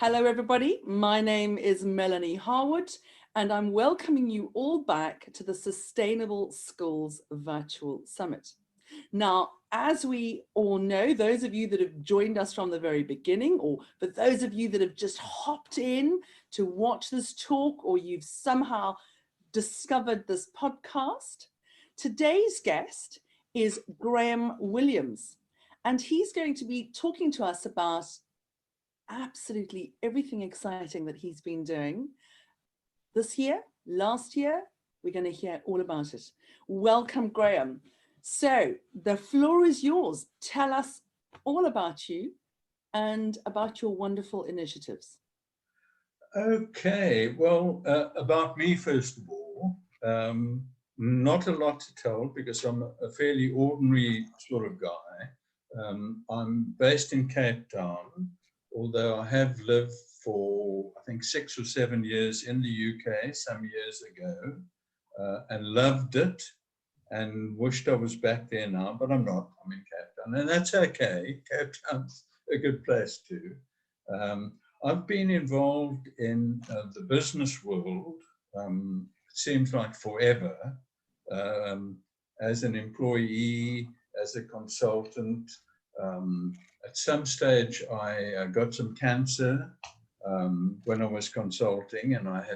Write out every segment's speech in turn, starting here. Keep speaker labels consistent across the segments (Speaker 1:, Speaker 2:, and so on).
Speaker 1: Hello, everybody. My name is Melanie Harwood, and I'm welcoming you all back to the Sustainable Schools Virtual Summit. Now, as we all know, those of you that have joined us from the very beginning, or for those of you that have just hopped in to watch this talk, or you've somehow discovered this podcast, today's guest is Graham Williams, and he's going to be talking to us about absolutely everything exciting that he's been doing this year, last year. We're going to hear all about it. Welcome, Graham. So the floor is yours. Tell us all about you and about your wonderful initiatives.
Speaker 2: Okay, well, about me, first of all, not a lot to tell because I'm a fairly ordinary sort of guy. I'm based in Cape Town, although I have lived for, I think, 6 or 7 years in the UK some years ago, and loved it and wished I was back there now, but I'm not. I'm in Cape Town, and that's okay. Cape Town's a good place too. I've been involved in the business world, it seems like forever, as an employee, as a consultant. At some stage, I got some cancer when I was consulting, and I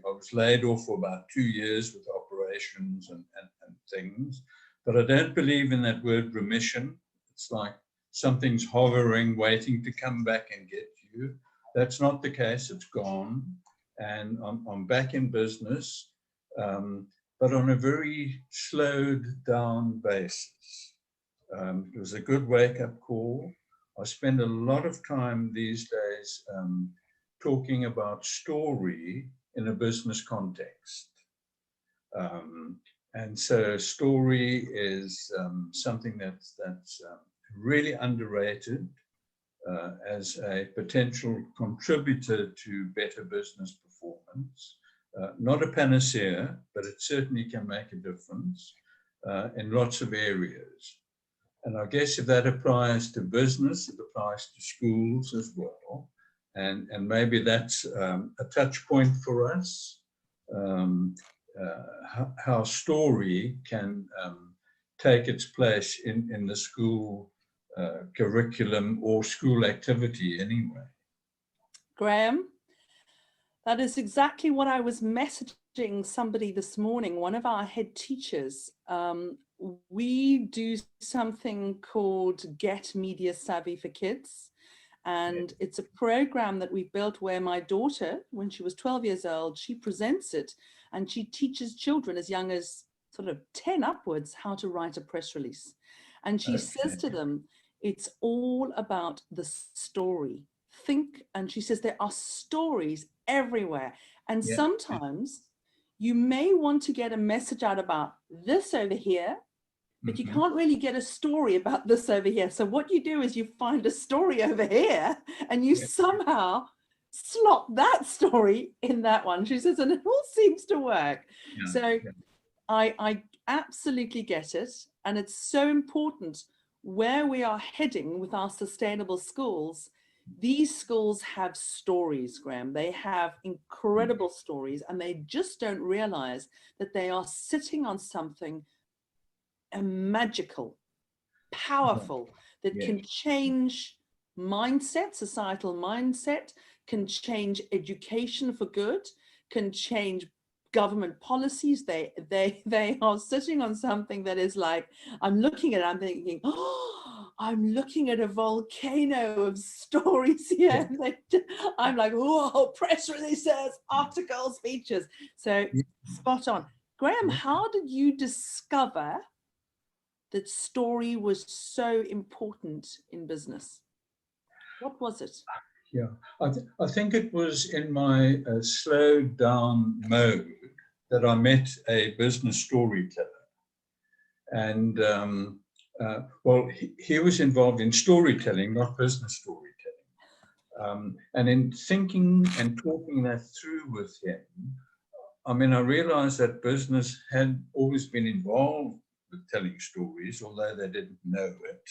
Speaker 2: was laid off for about 2 years with operations and things. But I don't believe in that word remission. It's like something's hovering, waiting to come back and get you. That's not the case. It's gone, and I'm back in business, but on a very slowed down basis. It was a good wake-up call. I spend a lot of time these days talking about story in a business context. And so story is something that's really underrated as a potential contributor to better business performance. Not a panacea, but it certainly can make a difference in lots of areas. And I guess if that applies to business, it applies to schools as well. And maybe that's a touch point for us, how story can take its place in the school curriculum or school activity anyway.
Speaker 1: Graham, that is exactly what I was messaging somebody this morning, one of our head teachers. We do something called Get Media Savvy for Kids. And it's a program that we built where my daughter, when she was 12 years old, she presents it and she teaches children as young as sort of 10 upwards how to write a press release. And she says to them, it's all about the story. Think, and she says there are stories everywhere. And sometimes you may want to get a message out about this over here, but you can't really get a story about this over here. So what you do is you find a story over here and you somehow slot that story in that one. She says, and it all seems to work. I absolutely get it. And it's so important where we are heading with our sustainable schools. These schools have stories, Graham. They have incredible stories, and they just don't realize that they are sitting on something magical, powerful, that can change mindset, societal mindset, can change education for good, can change government policies. They are sitting on something that is like, I'm looking at it, I'm thinking, oh, I'm looking at a volcano of stories here. I'm like, whoa, press releases, articles, speeches. So spot on. Graham, how did you discover that story was so important in business? What was it?
Speaker 2: I think it was in my slowed down mode that I met a business storyteller. And well, he was involved in storytelling, not business storytelling. And in thinking and talking that through with him, I mean, I realized that business had always been involved with telling stories, although they didn't know it.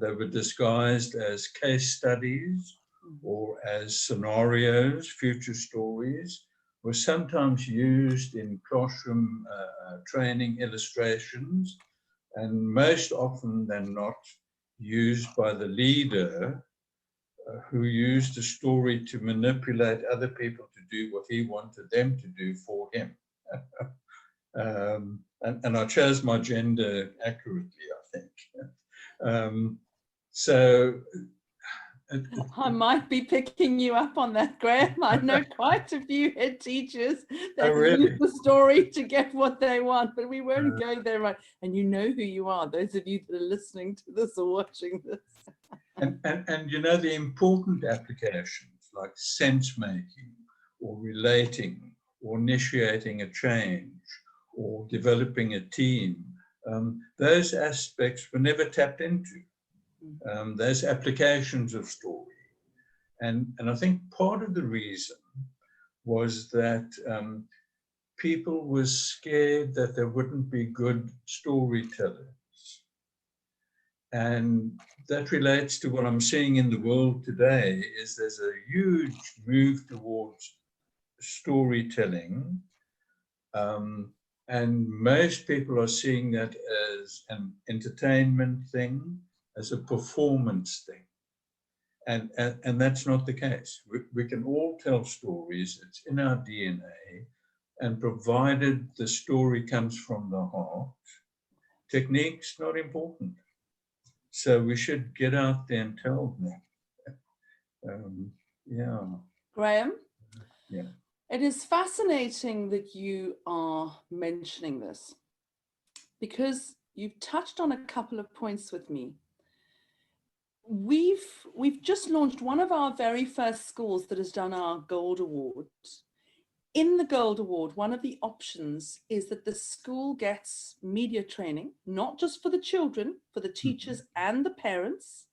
Speaker 2: They were disguised as case studies or as scenarios, future stories, were sometimes used in classroom training illustrations, and most often than not used by the leader who used the story to manipulate other people to do what he wanted them to do for him. And I chose my gender accurately, I think. So
Speaker 1: I might be picking you up on that, Graham. I know quite a few head teachers that use
Speaker 2: really?
Speaker 1: the story to get what they want, but we won't go there, right? And you know who you are, those of you that are listening to this or watching this.
Speaker 2: And you know, the important applications like sense making or relating or initiating a change or developing a team, those aspects were never tapped into. Those applications of story. And I think part of the reason was that people were scared that there wouldn't be good storytellers. And that relates to what I'm seeing in the world today, is there's a huge move towards storytelling. And most people are seeing that as an entertainment thing, as a performance thing. And that's not the case. We can all tell stories, it's in our DNA, and provided the story comes from the heart, technique's not important. So we should get out there and tell them. Yeah.
Speaker 1: Graham?
Speaker 2: Yeah.
Speaker 1: It is fascinating that you are mentioning this, because you've touched on a couple of points with me. We've just launched one of our very first schools that has done our Gold Award. In the Gold Award, one of the options is that the school gets media training, not just for the children, for the teachers and the parents,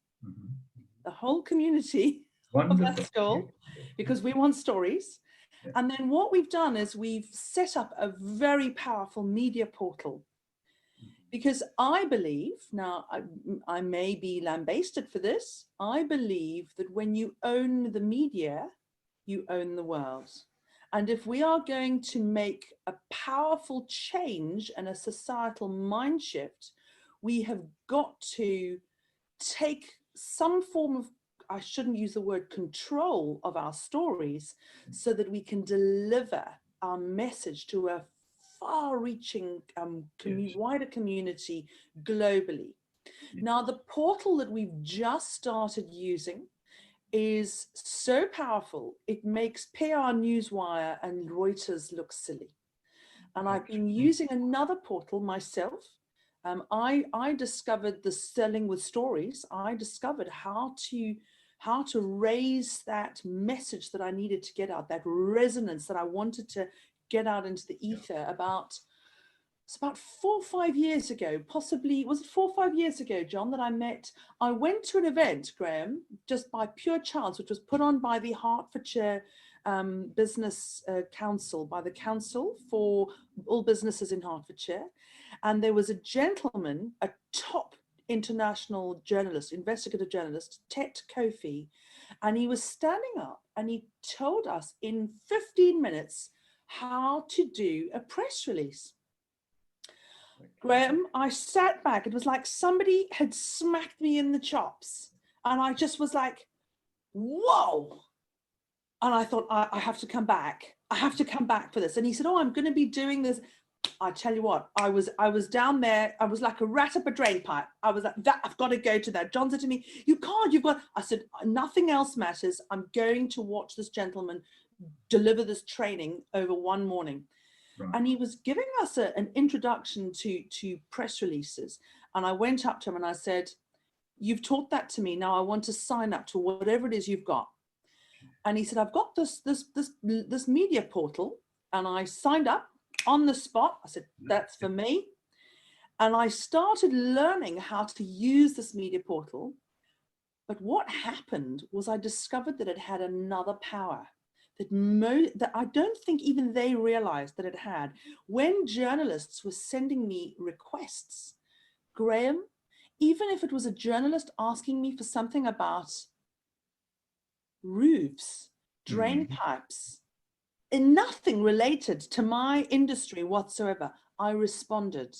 Speaker 1: the whole community of that school, because we want stories. Yeah. And then what we've done is we've set up a very powerful media portal, because I believe, now I may be lambasted for this, I believe that when you own the media, you own the world. And if we are going to make a powerful change and a societal mind shift, we have got to take some form of, I shouldn't use the word control of our stories, so that we can deliver our message to a far-reaching wider community globally. Now, the portal that we've just started using is so powerful, it makes PR Newswire and Reuters look silly. And I've been using another portal myself. I discovered the Selling with Stories. I discovered how to raise that message that I needed to get out, that resonance that I wanted to get out into the ether it's about 4 or 5 years ago, possibly, was it 4 or 5 years ago, John, that I went to an event, Graham, just by pure chance, which was put on by the Hertfordshire Business Council, by the Council for all businesses in Hertfordshire. And there was a gentleman, a top international journalist, investigative journalist, Tet Kofi, and he was standing up and he told us in 15 minutes how to do a press release. Graham, I sat back. It was like somebody had smacked me in the chops. And I just was like, whoa. And I thought, I have to come back. I have to come back for this. And he said, oh, I'm going to be doing this. I tell you what, I was down there. I was like a rat up a drain pipe. I was like, I've got to go to that. John said to me, you can't, you've got, I said, nothing else matters. I'm going to watch this gentleman deliver this training over one morning. Right. And he was giving us an introduction to press releases. And I went up to him and I said, you've taught that to me. Now I want to sign up to whatever it is you've got. And he said, I've got this media portal. And I signed up on the spot. I said, that's for me. And I started learning how to use this media portal. But what happened was I discovered that it had another power that I don't think even they realized that it had. When journalists were sending me requests, Graham, even if it was a journalist asking me for something about roofs, drain pipes, and nothing related to my industry whatsoever. I responded.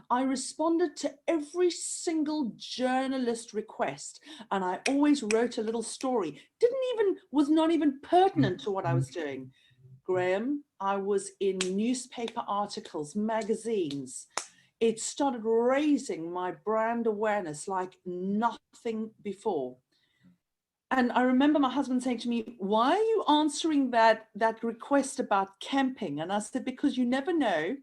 Speaker 1: I responded to every single journalist request, and I always wrote a little story. Was not even pertinent to what I was doing. Graham, I was in newspaper articles, magazines. It started raising my brand awareness like nothing before. And I remember my husband saying to me, why are you answering that request about camping? And I said, because you never know.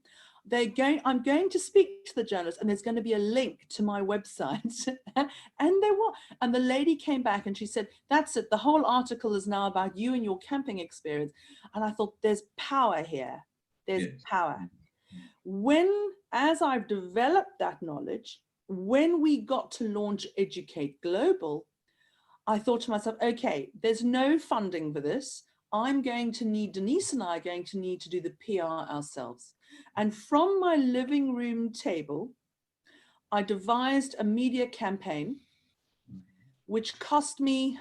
Speaker 1: I'm going to speak to the journalist and there's going to be a link to my website. And there were. And the lady came back and she said, that's it. The whole article is now about you and your camping experience. And I thought, there's power here. There's power. As I've developed that knowledge, when we got to launch Educate Global, I thought to myself, okay, there's no funding for this. Denise and I are going to need to do the PR ourselves. And from my living room table, I devised a media campaign, which cost me,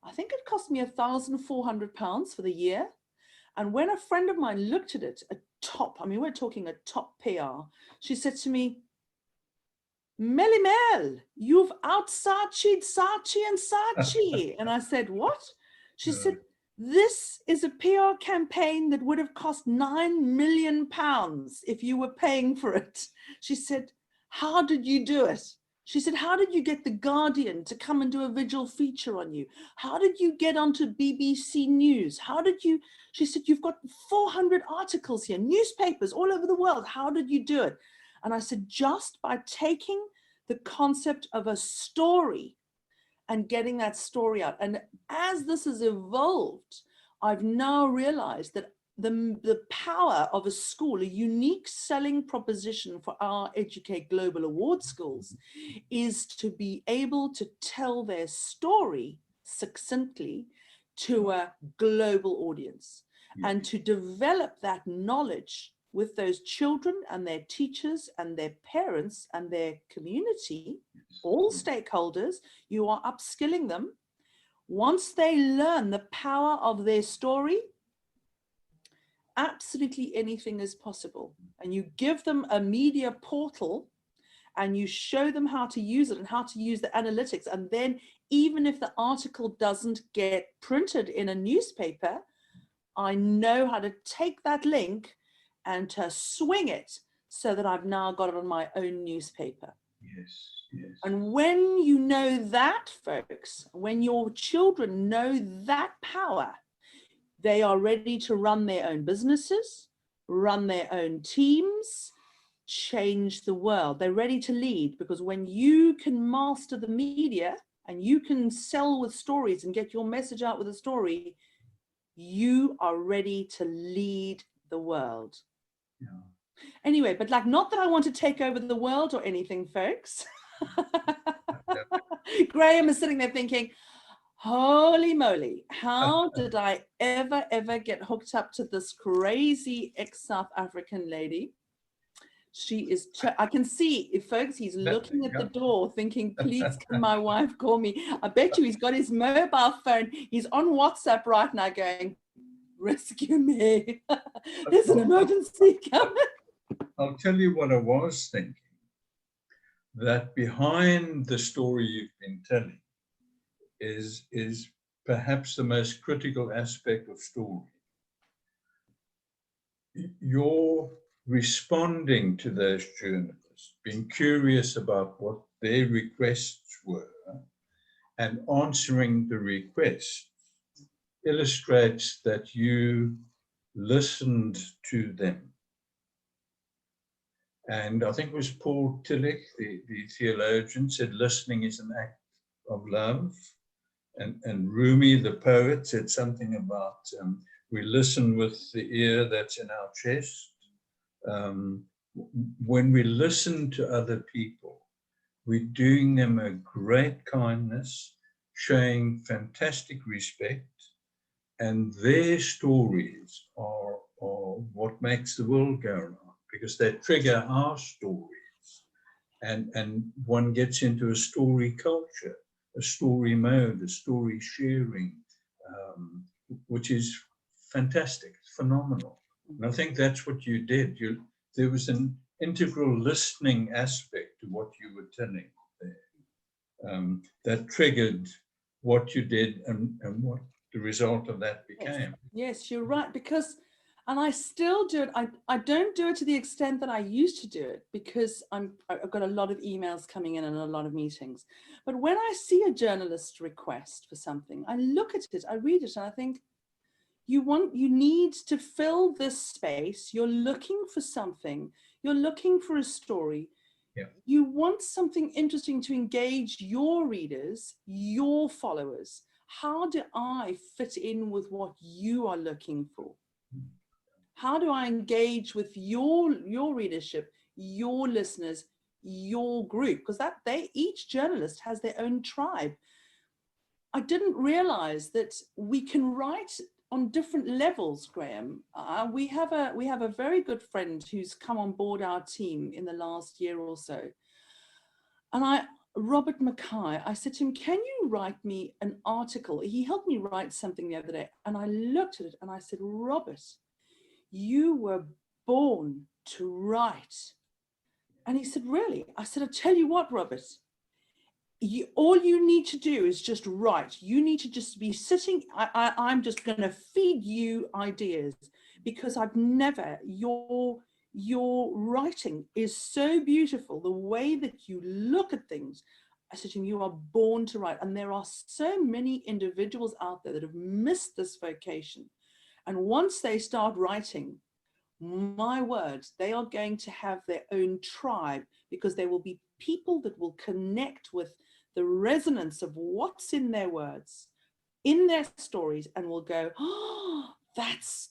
Speaker 1: I think it cost me £1,400 for the year. And when a friend of mine looked at it, we're talking a top PR, she said to me, Melly Mel, you've out-Sachi'd Sachi and Sachi. And I said, what? She said, this is a PR campaign that would have cost £9 million if you were paying for it. She said, how did you do it? She said, how did you get The Guardian to come and do a visual feature on you? How did you get onto BBC News? She said, you've got 400 articles here, newspapers all over the world. How did you do it? And I said, just by taking the concept of a story and getting that story out. And as this has evolved, I've now realized that the power of a school, a unique selling proposition for our Educate Global Award schools, is to be able to tell their story succinctly to a global audience and to develop that knowledge with those children and their teachers and their parents and their community, all stakeholders. You are upskilling them. Once they learn the power of their story, absolutely anything is possible. And you give them a media portal and you show them how to use it and how to use the analytics. And then even if the article doesn't get printed in a newspaper, I know how to take that link and to swing it so that I've now got it on my own newspaper.
Speaker 2: Yes, yes.
Speaker 1: And when you know that, folks, when your children know that power, they are ready to run their own businesses, run their own teams, change the world. They're ready to lead, because when you can master the media and you can sell with stories and get your message out with a story, you are ready to lead the world. Yeah. Anyway, but not that I want to take over the world or anything, folks. Graham is sitting there thinking, holy moly, how did I ever get hooked up to this crazy ex-South African lady? She is, I can see, folks, he's looking at the door thinking, please can my wife call me? I bet you he's got his mobile phone. He's on WhatsApp right now going, rescue me. There's an emergency coming.
Speaker 2: I'll tell you what I was thinking, that behind the story you've been telling is perhaps the most critical aspect of story. You're responding to those journalists, being curious about what their requests were, and answering the requests illustrates that you listened to them. And I think it was Paul Tillich, the theologian, said listening is an act of love. And Rumi, the poet, said something about we listen with the ear that's in our chest. When we listen to other people, we're doing them a great kindness, showing fantastic respect, and their stories are what makes the world go round, because they trigger our stories, and one gets into a story culture, a story mode, a story sharing, which is fantastic, phenomenal. And I think that's what you did. There was an integral listening aspect to what you were telling there, that triggered what you did and what the result of that became.
Speaker 1: Yes, you're right, because, and I still do it. I don't do it to the extent that I used to do it, because I've got a lot of emails coming in and a lot of meetings. But when I see a journalist request for something, I look at it, I read it, and I think, you need to fill this space. You're looking for something. You're looking for a story.
Speaker 2: Yeah.
Speaker 1: You want something interesting to engage your readers, your followers. How do I fit in with what you are looking for? How do I engage with your readership, your listeners, your group? Because each journalist has their own tribe. I didn't realize that we can write on different levels, Graham. We have a very good friend who's come on board our team in the last year or so. And Robert Mackay, I said to him, can you write me an article? He helped me write something the other day. And I looked at it and I said, Robert, you were born to write. And he said, really? I said, I tell you what, Robert, all you need to do is just write. You need to just be sitting. I'm just going to feed you ideas, because I've never, your writing is so beautiful. The way that you look at things. I said to him, you are born to write. And there are so many individuals out there that have missed this vocation. And once they start writing, my word, they are going to have their own tribe, because there will be people that will connect with the resonance of what's in their words, in their stories, and will go, oh, that's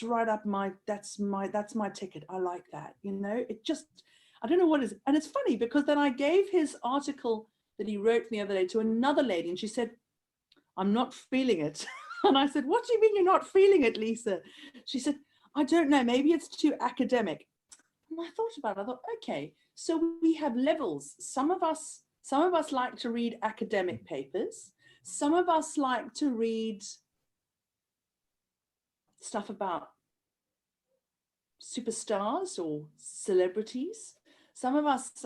Speaker 1: right up that's my ticket. I like that. You know, it just, I don't know what is. And it's funny, because then I gave his article that he wrote the other day to another lady, and she said, I'm not feeling it. And I said, what do you mean you're not feeling it, Lisa? She said, I don't know, maybe it's too academic. And I thought about it, I thought, okay, so we have levels. Some of us like to read academic papers. Some of us like to read stuff about superstars or celebrities. Some of us,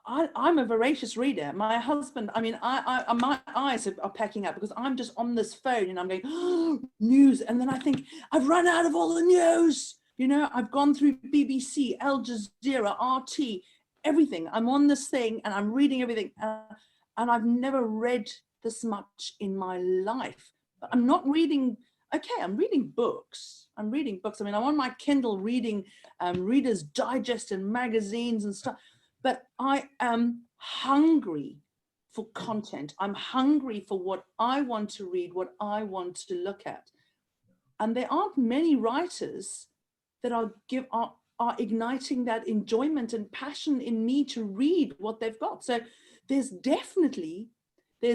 Speaker 1: I'm a voracious reader. My husband, I mean, my eyes are packing up, because I'm just on this phone and I'm going, oh, news. And then I think, I've run out of all the news. You know, I've gone through BBC, Al Jazeera, RT, everything. I'm on this thing and I'm reading everything. And I've never read this much in my life. But I'm not reading, okay, I'm reading books. I mean, I'm on my Kindle reading Reader's Digest and magazines and stuff. But I am hungry for content. I'm hungry for what I want to read, what I want to look at. And there aren't many writers that are igniting that enjoyment and passion in me to read what they've got. So there's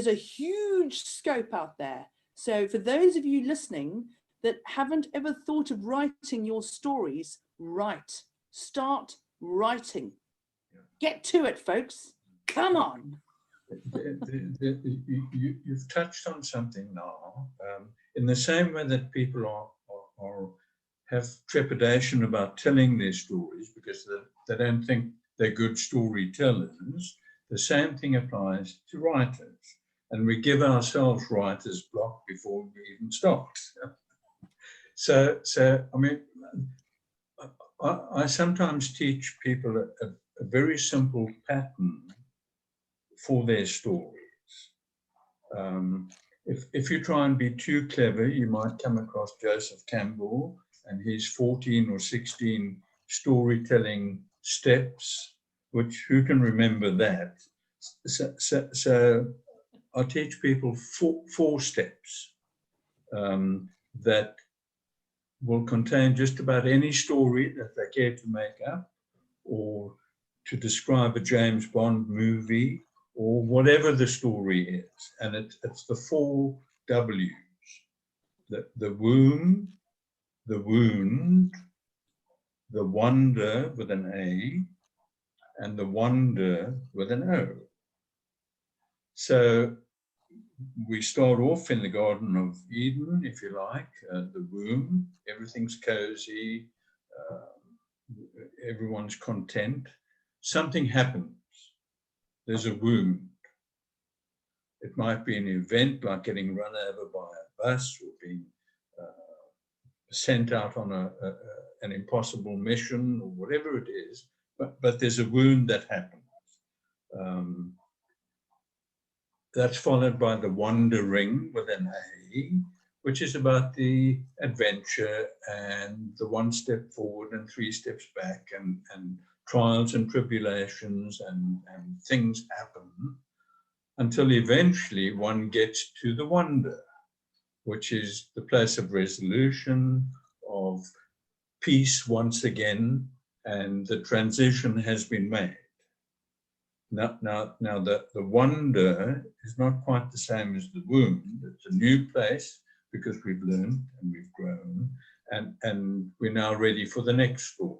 Speaker 1: a huge scope out there. So for those of you listening that haven't ever thought of writing your stories, start writing. Get to it, folks. Come on.
Speaker 2: You've touched on something now. In the same way that people have trepidation about telling their stories because they don't think they're good storytellers, the same thing applies to writers. And we give ourselves writer's block before we even start. So I mean, I sometimes teach people a very simple pattern for their stories. If you try and be too clever, you might come across Joseph Campbell and his 14 or 16 storytelling steps, which who can remember that? So I teach people four steps that will contain just about any story that they care to make up, or to describe a James Bond movie, or whatever the story is. And it's the 4 W's. The womb, the wound, the wonder with an A, and the wonder with an O. So we start off in the Garden of Eden, if you like, the womb. Everything's cozy, everyone's content. Something happens. There's a wound. It might be an event like getting run over by a bus or being sent out on an impossible mission or whatever it is, but there's a wound that happens. That's followed by the wandering with an A, which is about the adventure and the one step forward and three steps back, and trials and tribulations and things happen until eventually one gets to the wonder, which is the place of resolution, of peace once again, and the transition has been made. Now the wonder is not quite the same as the wound. It's a new place because we've learned and we've grown, and we're now ready for the next story.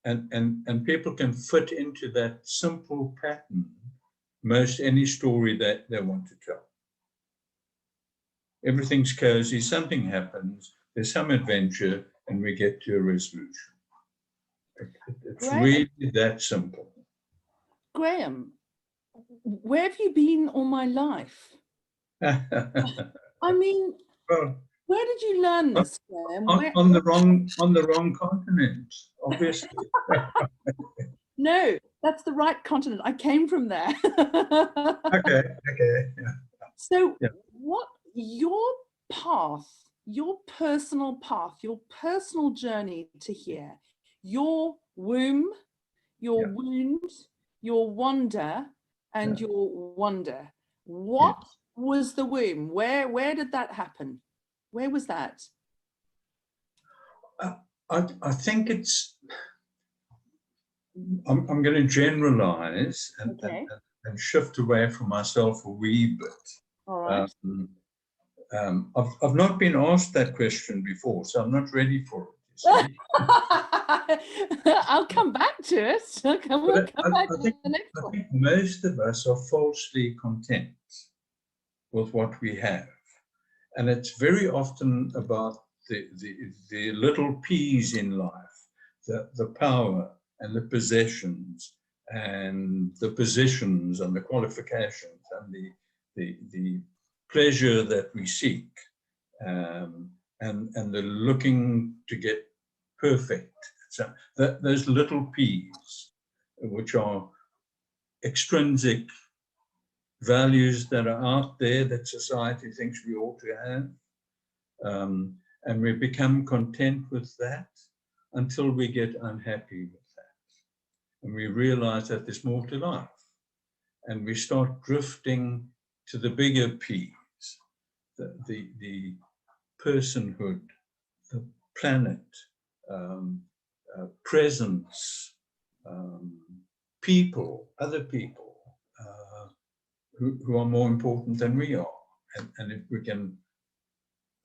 Speaker 2: And people can fit into that simple pattern most any story that they want to tell. Everything's cozy, something happens, there's some adventure, and we get to a resolution. It's really that simple.
Speaker 1: Graham, where have you been all my life? I mean,
Speaker 2: well,
Speaker 1: where did you learn this, Graham?
Speaker 2: On the wrong continent, obviously.
Speaker 1: No, that's the right continent. I came from there.
Speaker 2: Okay. Yeah.
Speaker 1: So what your path, your personal path, your personal journey to here, your womb, your wound, your wonder, and your wonder. What was the womb? Where did that happen? Where was that?
Speaker 2: I think it's, I'm going to generalize and shift away from myself a wee bit.
Speaker 1: All right.
Speaker 2: I've not been asked that question before, so I'm not ready for it, you see.
Speaker 1: I'll come back to it. We'll come back to the next one.
Speaker 2: I think most of us are falsely content with what we have. And it's very often about the little P's in life, the power and the possessions and the positions and the qualifications and the pleasure that we seek, and the looking to get perfect. So those little P's, which are extrinsic values that are out there that society thinks we ought to have, and we become content with that until we get unhappy with that, and we realize that there's more to life, and we start drifting to the bigger P's, the personhood, the planet, presence, people, other people who are more important than we are. And if we can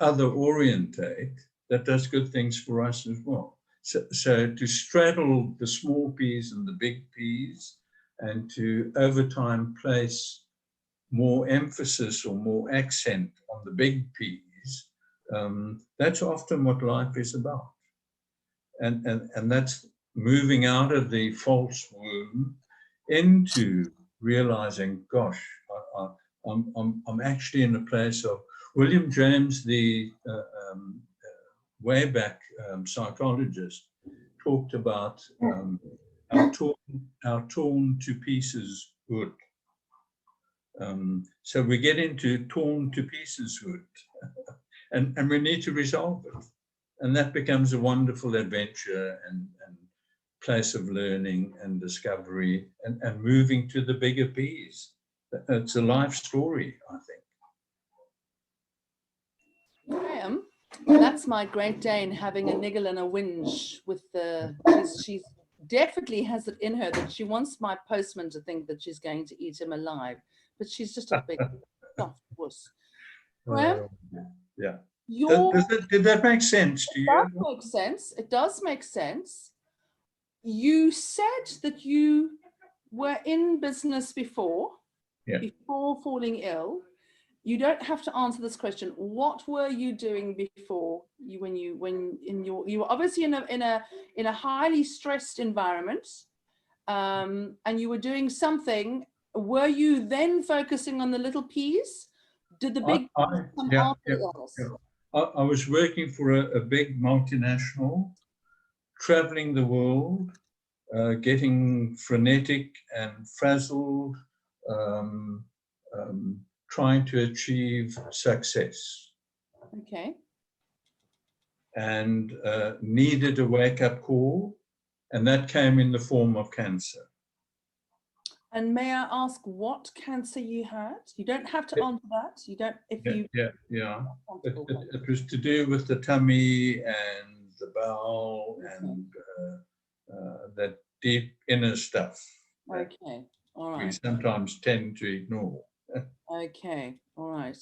Speaker 2: other orientate, that does good things for us as well. So to straddle the small P's and the big P's, and to over time place more emphasis or more accent on the big P's, that's often what life is about. And that's moving out of the false womb into realizing, gosh, I'm actually in a place of, William James, the way back psychologist, talked about our torn to pieces hood. So we get into torn to pieces hood, and we need to resolve it. And that becomes a wonderful adventure and place of learning and discovery, and moving to the bigger P's. It's a life story, I think.
Speaker 1: Graham, that's my Great Dane having a niggle and a whinge with the, she's definitely has it in her that she wants my postman to think that she's going to eat him alive, but she's just a big soft wuss. Graham?
Speaker 2: Yeah. Did that make sense to you?
Speaker 1: It does make sense. It does make sense. You said that you were in business before. before falling ill. You don't have to answer this question. What were you doing before you, you were obviously in a highly stressed environment, and you were doing something. Were you then focusing on the little P's? Did the big P's come after the illness?
Speaker 2: I was working for a big multinational, traveling the world, getting frenetic and frazzled, trying to achieve success.
Speaker 1: Okay.
Speaker 2: And needed a wake-up call, and that came in the form of cancer.
Speaker 1: And may I ask what cancer you had? You don't have to answer that. You don't, if you...
Speaker 2: Yeah. It was to do with the tummy and the bowel and that deep inner stuff.
Speaker 1: Okay, all right.
Speaker 2: We sometimes tend to ignore.
Speaker 1: Okay, all right.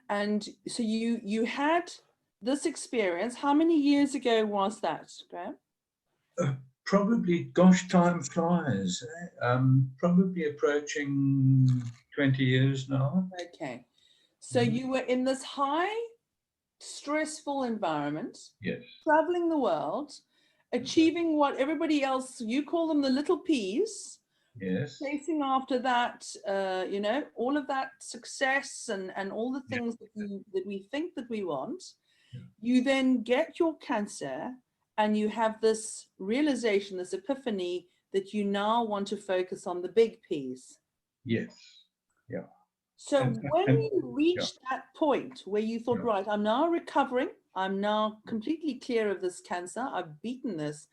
Speaker 1: And so you had this experience. How many years ago was that, Graham?
Speaker 2: Probably, gosh, time flies. Probably approaching 20 years now.
Speaker 1: Okay. So you were in this high, stressful environment,
Speaker 2: yes,
Speaker 1: traveling the world, achieving what everybody else, you call them the little P's,
Speaker 2: yes,
Speaker 1: chasing after that, you know, all of that success and all the things that we think that we want. You then get your cancer and you have this realization, this epiphany that you now want to focus on the big P's.
Speaker 2: Yes. Yeah.
Speaker 1: So when you reached that point where you thought, right, I'm now recovering, I'm now completely clear of this cancer, I've beaten this,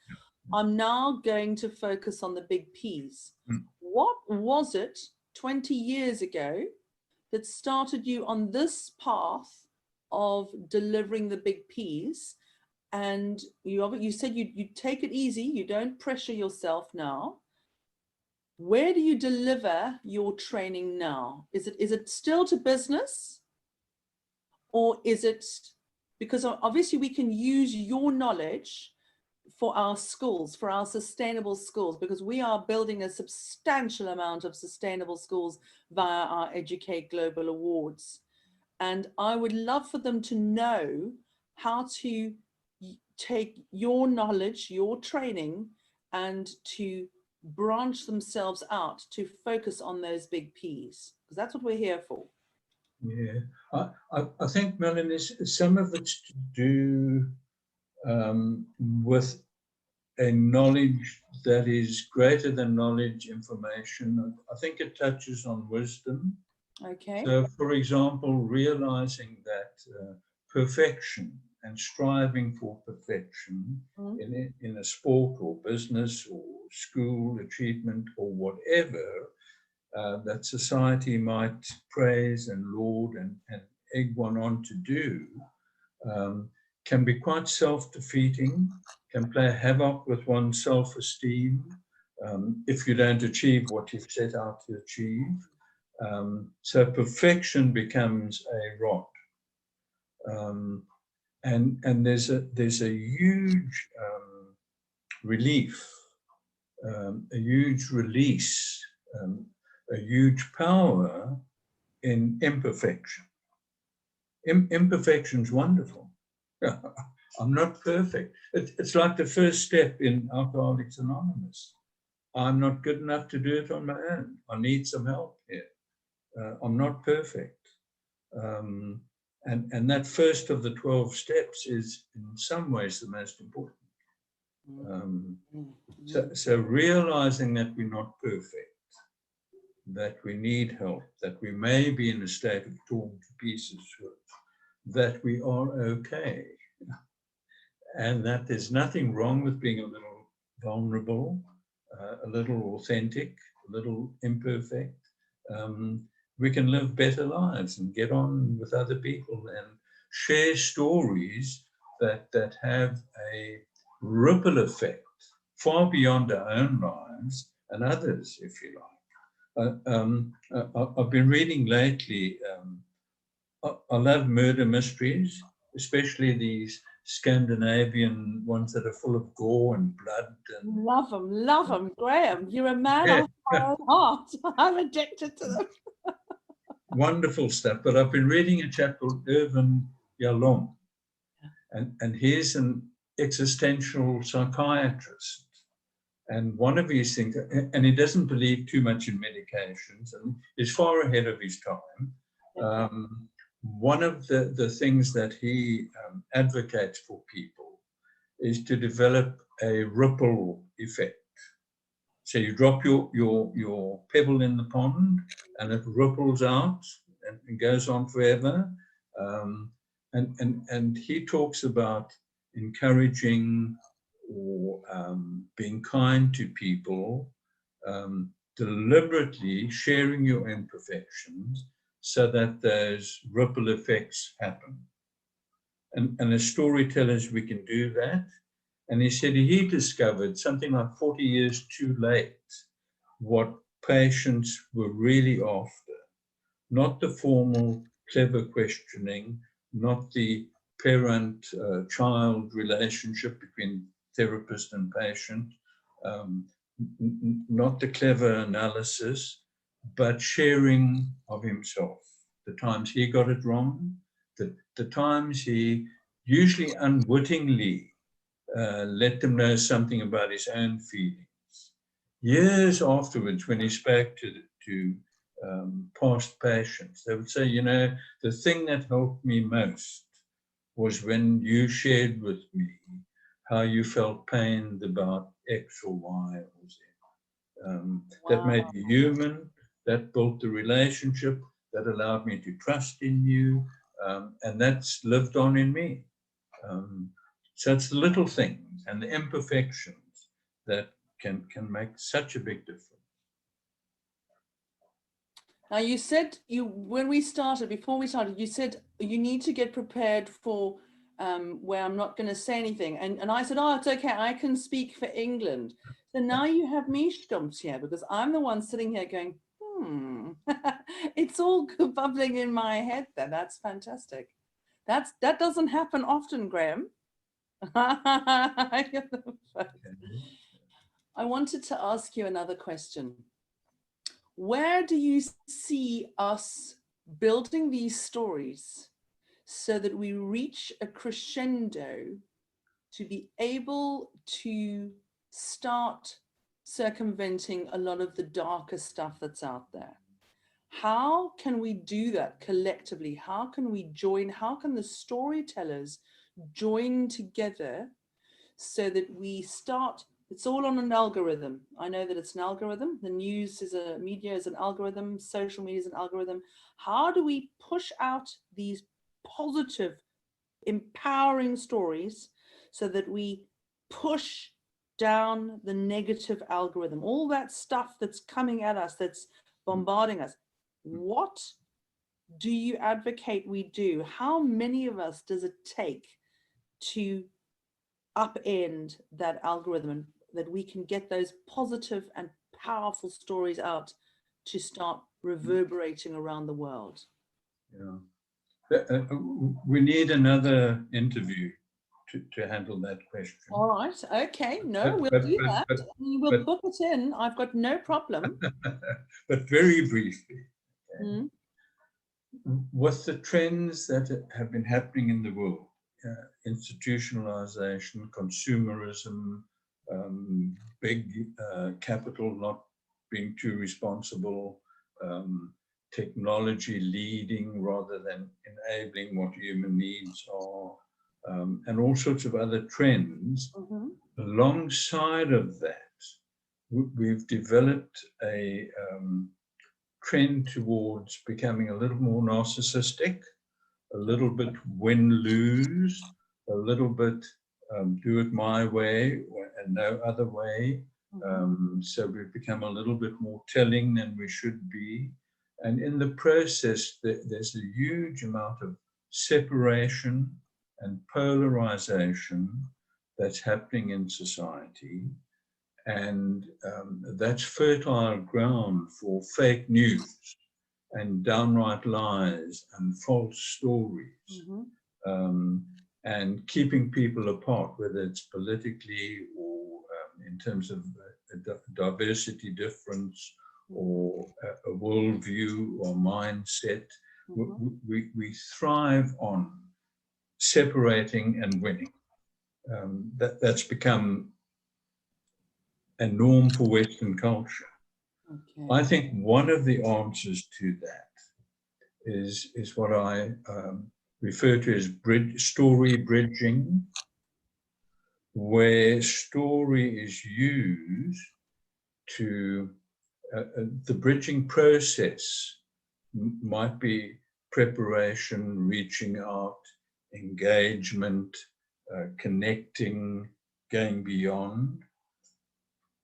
Speaker 1: I'm now going to focus on the big P's. What was it 20 years ago that started you on this path of delivering the big P's? And you said you take it easy, you don't pressure yourself now. Where do you deliver your training now? Is it still to business? Or is it, because obviously we can use your knowledge for our schools, for our sustainable schools, because we are building a substantial amount of sustainable schools via our Educate Global Awards. And I would love for them to know how to take your knowledge, your training, and to branch themselves out to focus on those big P's, because that's what we're here for.
Speaker 2: Yeah, I think, Melanie, some of it's to do with a knowledge that is greater than knowledge, information. I think it touches on wisdom.
Speaker 1: Okay.
Speaker 2: So, for example, realizing that perfection and striving for perfection in a sport or business or school achievement or whatever that society might praise and laud and egg one on to do can be quite self-defeating, can play havoc with one's self-esteem if you don't achieve what you've set out to achieve. So perfection becomes a rod. And there's a huge relief, a huge release, a huge power in imperfection. Imperfection's wonderful. I'm not perfect. It's like the first step in Alcoholics Anonymous. I'm not good enough to do it on my own. I need some help here. I'm not perfect. And that first of the 12 steps is in some ways the most important. So realizing that we're not perfect, that we need help, that we may be in a state of torn to pieces, that we are okay, and that there's nothing wrong with being a little vulnerable, a little authentic, a little imperfect. We can live better lives and get on with other people and share stories that have a ripple effect far beyond our own lives and others, if you like. I've been reading lately, I love murder mysteries, especially these Scandinavian ones that are full of gore and blood. And,
Speaker 1: Love them, Graham. You're a man
Speaker 2: yeah,
Speaker 1: after my own heart. I'm addicted to them.
Speaker 2: wonderful stuff. But I've been reading a chap called Irvin Yalom, and he's an existential psychiatrist. And one of his things, and he doesn't believe too much in medications, and is far ahead of his time. One of the things that he advocates for people is to develop a ripple effect. So you drop your pebble in the pond, and it ripples out and goes on forever. And he talks about encouraging or being kind to people, deliberately sharing your imperfections so that those ripple effects happen. And as storytellers, we can do that. And he said he discovered something like 40 years too late what patients were really after. Not the formal, clever questioning, not the parent-child relationship between therapist and patient, not the clever analysis, but sharing of himself. The times he got it wrong, the times he usually unwittingly let them know something about his own feelings. Years afterwards, when he spoke to past patients, they would say, you know, the thing that helped me most was when you shared with me how you felt pained about X or Y or Z. That made you human, that built the relationship, that allowed me to trust in you, and that's lived on in me. So it's the little things and the imperfections that can make such a big difference.
Speaker 1: Now you said before we started, you said you need to get prepared for where I'm not going to say anything. And I said, oh, it's okay, I can speak for England. So now you have me stumped here because I'm the one sitting here going, it's all bubbling in my head there. That's fantastic. That doesn't happen often, Graham. I wanted to ask you another question. Where do you see us building these stories so that we reach a crescendo to be able to start circumventing a lot of the darker stuff that's out there? How can we do that collectively? How can we join? How can the storytellers join together so that we start? It's all on an algorithm. I know that it's an algorithm. The news media is an algorithm. Social media is an algorithm. How do we push out these positive, empowering stories so that we push down the negative algorithm, all that stuff that's coming at us, that's bombarding us? What do you advocate we do? How many of us does it take to upend that algorithm, that we can get those positive and powerful stories out to start reverberating around the world?
Speaker 2: Yeah. We need another interview to handle that question.
Speaker 1: All right. Okay. No, we'll do that. We'll book it in. I've got no problem.
Speaker 2: But very briefly, okay, with the trends that have been happening in the world, institutionalization, consumerism, big capital not being too responsible, technology leading rather than enabling what human needs are, and all sorts of other trends. Alongside of that, we've developed a trend towards becoming a little more narcissistic, a little bit win-lose, a little bit do it my way and no other way. So we've become a little bit more telling than we should be. And in the process, there's a huge amount of separation and polarization that's happening in society. And that's fertile ground for fake news and downright lies and false stories. and keeping people apart, whether it's politically or in terms of diversity difference or a worldview or mindset. We thrive on separating and winning. That's become a norm for Western culture.
Speaker 1: Okay.
Speaker 2: I think one of the answers to that is what I refer to as story bridging, where story is used to, the bridging process might be preparation, reaching out, engagement, connecting, going beyond.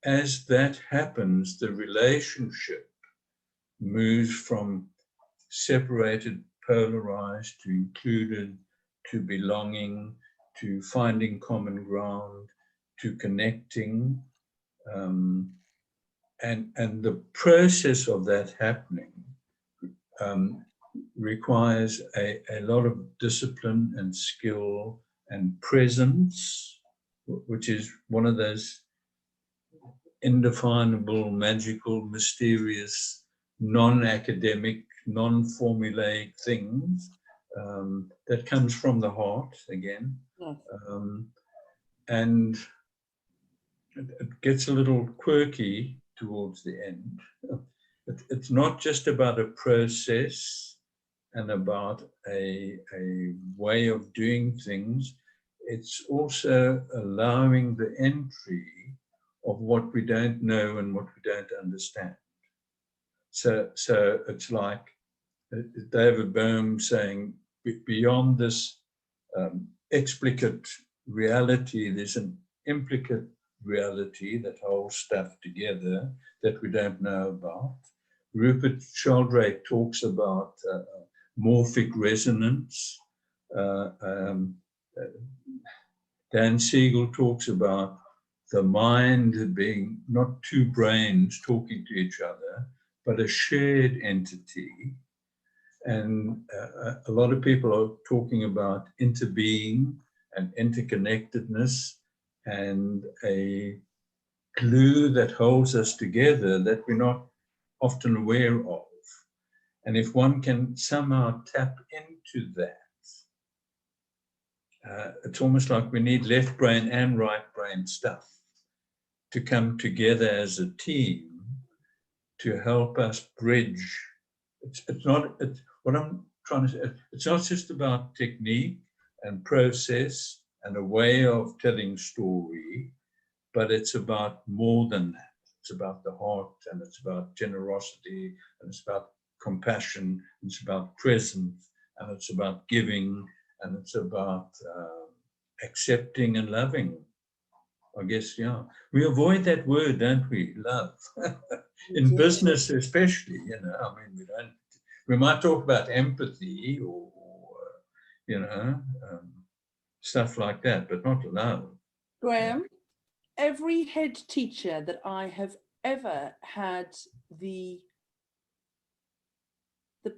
Speaker 2: As that happens, the relationship moves from separated, polarized, to included, to belonging, to finding common ground, to connecting. And the process of that happening requires a lot of discipline and skill and presence, which is one of those indefinable, magical, mysterious, non-academic, non-formulaic things that comes from the heart again.
Speaker 1: Yes.
Speaker 2: And it gets a little quirky towards the end. It's not just about a process and about a way of doing things. It's also allowing the entry of what we don't know and what we don't understand. So it's like David Bohm saying, beyond this explicit reality, there's an implicate reality that holds stuff together that we don't know about. Rupert Sheldrake talks about morphic resonance. Dan Siegel talks about the mind being not two brains talking to each other, but a shared entity. And a lot of people are talking about interbeing and interconnectedness and a glue that holds us together that we're not often aware of. And if one can somehow tap into that, it's almost like we need left brain and right brain stuff to come together as a team to help us bridge. It's not, what I'm trying to say, it's not just about technique and process and a way of telling story, but it's about more than that. It's about the heart, and it's about generosity, and it's about compassion, and it's about presence, and it's about giving, and it's about accepting and loving. I guess, yeah. We avoid that word, don't we? Love. In business especially, you know, I mean, we might talk about empathy or you know, stuff like that, but not love.
Speaker 1: Graham, every head teacher that I have ever had the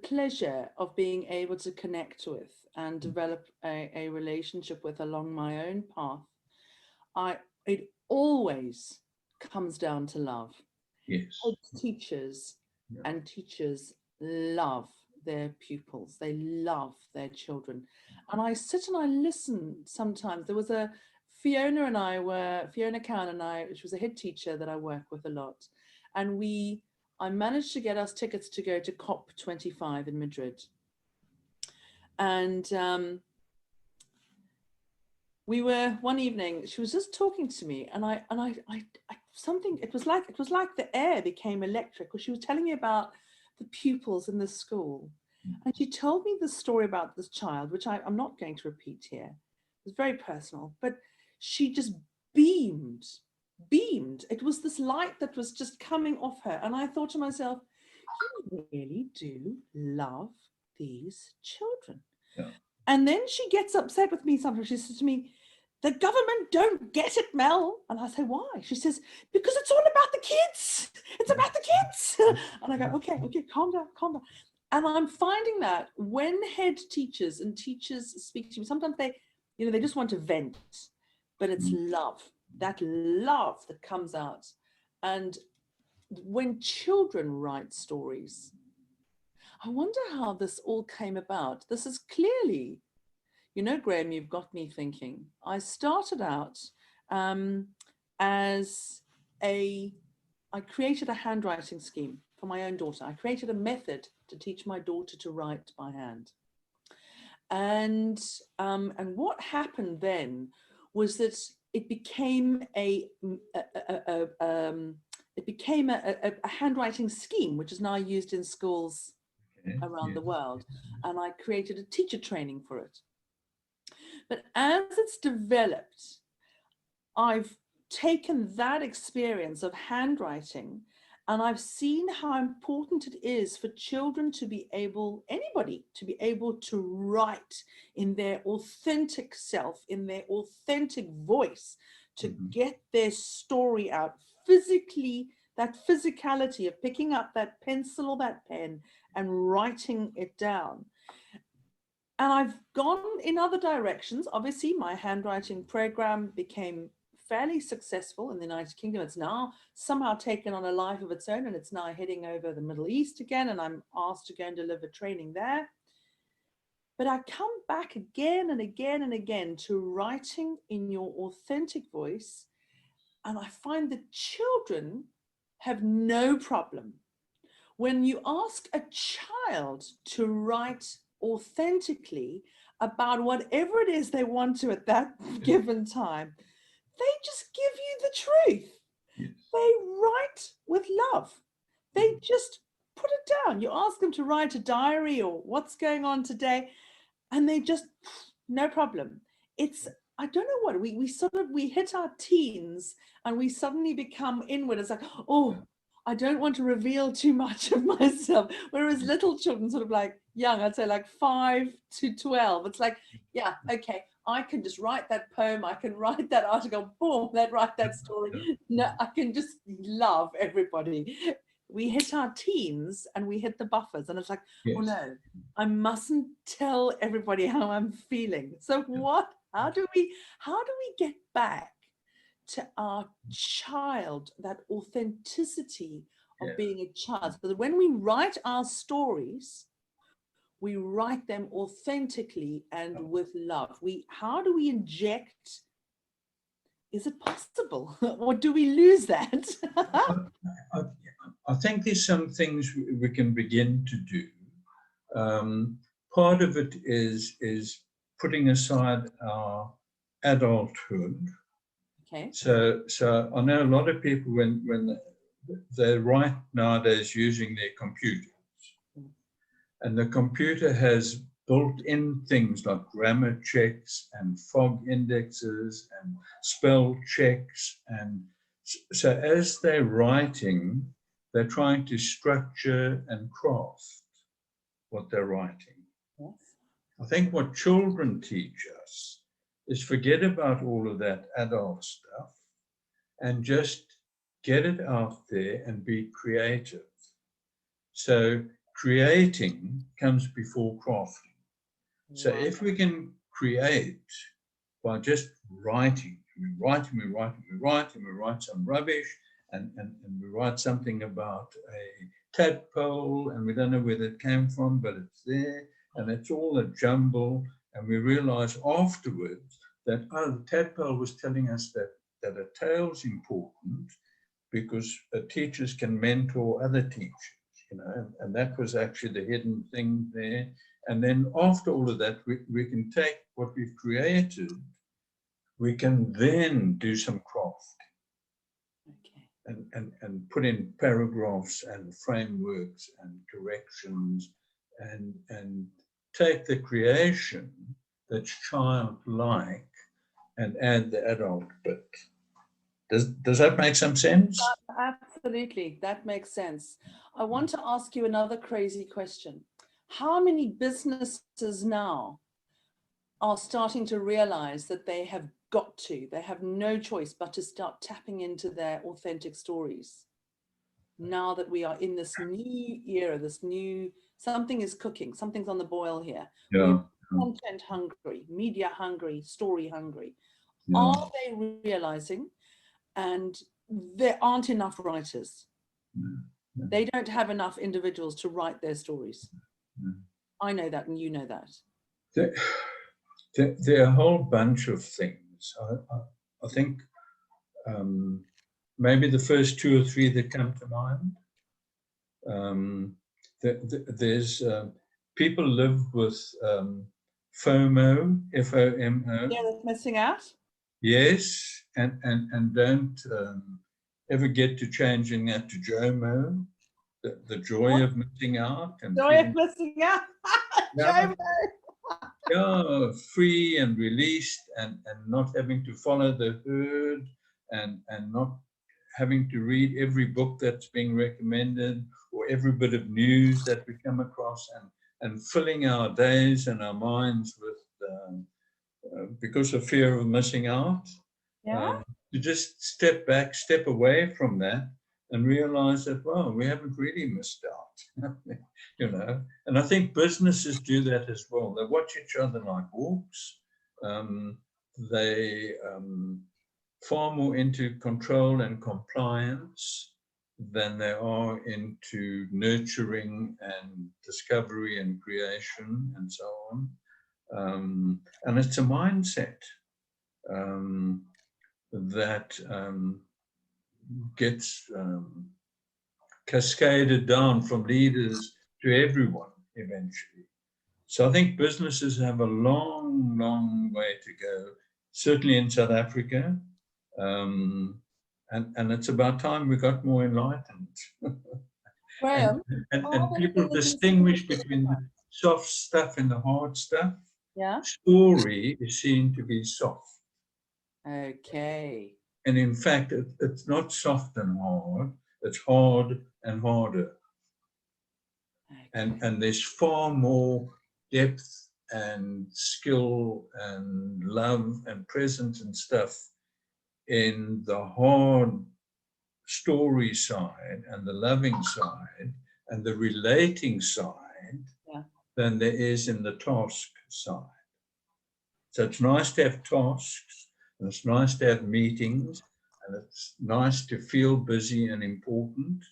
Speaker 1: pleasure of being able to connect with and develop a relationship with along my own path, it always comes down to love.
Speaker 2: Yes.
Speaker 1: Teachers and teachers love their pupils. They love their children. And I sit and I listen sometimes. There was Fiona Cowan and I, which was a head teacher that I work with a lot. And I managed to get us tickets to go to COP25 in Madrid. And we were one evening, she was just talking to me, and I something, it was like the air became electric, because she was telling me about the pupils in the school. And she told me the story about this child, which I'm not going to repeat here. It was very personal, but she just beamed. It was this light that was just coming off her. And I thought to myself, you really do love these children.
Speaker 2: Yeah.
Speaker 1: And then she gets upset with me sometimes. She says to me, the government don't get it, Mel. And I say, why? She says, because it's all about the kids. It's about the kids. And I go, okay, calm down. And I'm finding that when head teachers and teachers speak to me, sometimes You know, they just want to vent, but it's love, that love that comes out. And when children write stories, I wonder how this all came about. This is clearly, you know, Graham, you've got me thinking. I started out as I created a handwriting scheme for my own daughter. I created a method to teach my daughter to write by hand. And what happened then was that it became a handwriting scheme, which is now used in schools around the world. And I created a teacher training for it. But as it's developed, I've taken that experience of handwriting and I've seen how important it is for children to be able, anybody, to be able to write in their authentic self, in their authentic voice, to get their story out physically, that physicality of picking up that pencil or that pen and writing it down. And I've gone in other directions. Obviously, my handwriting program became fairly successful in the United Kingdom. It's now somehow taken on a life of its own, and it's now heading over the Middle East again, and I'm asked to go and deliver training there. But I come back again and again and again to writing in your authentic voice, and I find that children have no problem. When you ask a child to write authentically about whatever it is they want to at that given time, they just give you the truth.
Speaker 2: Yes.
Speaker 1: They write with love. They just put it down. You ask them to write a diary or what's going on today, and they just, no problem. It's, I don't know what, we hit our teens and we suddenly become inward. It's like, oh, I don't want to reveal too much of myself. Whereas little children, sort of like young, I'd say like 5 to 12, it's like, yeah, okay, I can just write that poem. I can write that article, boom, write that story. No, I can just love everybody. We hit our teens and we hit the buffers, and it's like, yes. Oh no, I mustn't tell everybody how I'm feeling. So how do we get back to our child, that authenticity of being a child? So that when we write our stories, we write them authentically and with love. How do we inject? Is it possible, or do we lose that?
Speaker 2: I think there's some things we can begin to do. Part of it is putting aside our adulthood.
Speaker 1: Okay.
Speaker 2: So I know a lot of people when they write nowadays using their computers, and the computer has built-in things like grammar checks and fog indexes and spell checks, and so as they're writing, they're trying to structure and craft what they're writing.
Speaker 1: Yes.
Speaker 2: I think what children teach us is forget about all of that adult stuff and just get it out there and be creative. So creating comes before crafting. So if we can create by just writing, we write some rubbish, and we write something about a tadpole, and we don't know where that came from, but it's there, and it's all a jumble, and we realize afterwards that, oh, the tadpole was telling us that a tale's important because teachers can mentor other teachers, you know, and that was actually the hidden thing there. And then after all of that, we can take what we've created, we can then do some crafting. Okay. And put in paragraphs and frameworks and corrections and take the creation that's childlike and add the adult bit. Does that make some sense?
Speaker 1: Absolutely, that makes sense. I want to ask you another crazy question. How many businesses now are starting to realize that they have no choice but to start tapping into their authentic stories? Now that we are in this new era, something is cooking, something's on the boil here.
Speaker 2: Yeah.
Speaker 1: content hungry, media hungry, story hungry.
Speaker 2: yeah,
Speaker 1: Are they realizing, and there aren't enough writers.
Speaker 2: yeah,
Speaker 1: They don't have enough individuals to write their stories.
Speaker 2: yeah.
Speaker 1: I know that, and you know that.
Speaker 2: There are a whole bunch of things. I think maybe the first two or three that come to mind. There's people live with FOMO, FOMO.
Speaker 1: Yeah, that's missing out.
Speaker 2: Yes, and don't ever get to changing that to JOMO, the joy of missing out and
Speaker 1: Joy of
Speaker 2: feeling
Speaker 1: missing out.
Speaker 2: yeah,
Speaker 1: JOMO.
Speaker 2: yeah, free and released and not having to follow the herd and not having to read every book that's being recommended or every bit of news that we come across and filling our days and our minds with because of fear of missing out,
Speaker 1: Yeah.
Speaker 2: to just step back, step away from that and realize that, well, we haven't really missed out, you know. And I think businesses do that as well. They watch each other like hawks. They far more into control and compliance than they are into nurturing and discovery and creation and so on. And it's a mindset that gets cascaded down from leaders to everyone eventually. So I think businesses have a long, long way to go, certainly in South Africa. And it's about time we got more enlightened.
Speaker 1: Graham,
Speaker 2: And people distinguish between the soft stuff and the hard stuff.
Speaker 1: yeah.
Speaker 2: Story is seen to be soft.
Speaker 1: Okay.
Speaker 2: And in fact, it's not soft and hard, it's hard and harder.
Speaker 1: Okay.
Speaker 2: And there's far more depth and skill and love and presence and stuff in the hard story side and the loving side and the relating side
Speaker 1: Yeah.
Speaker 2: than there is in the task side. So it's nice to have tasks and it's nice to have meetings and it's nice to feel busy and important.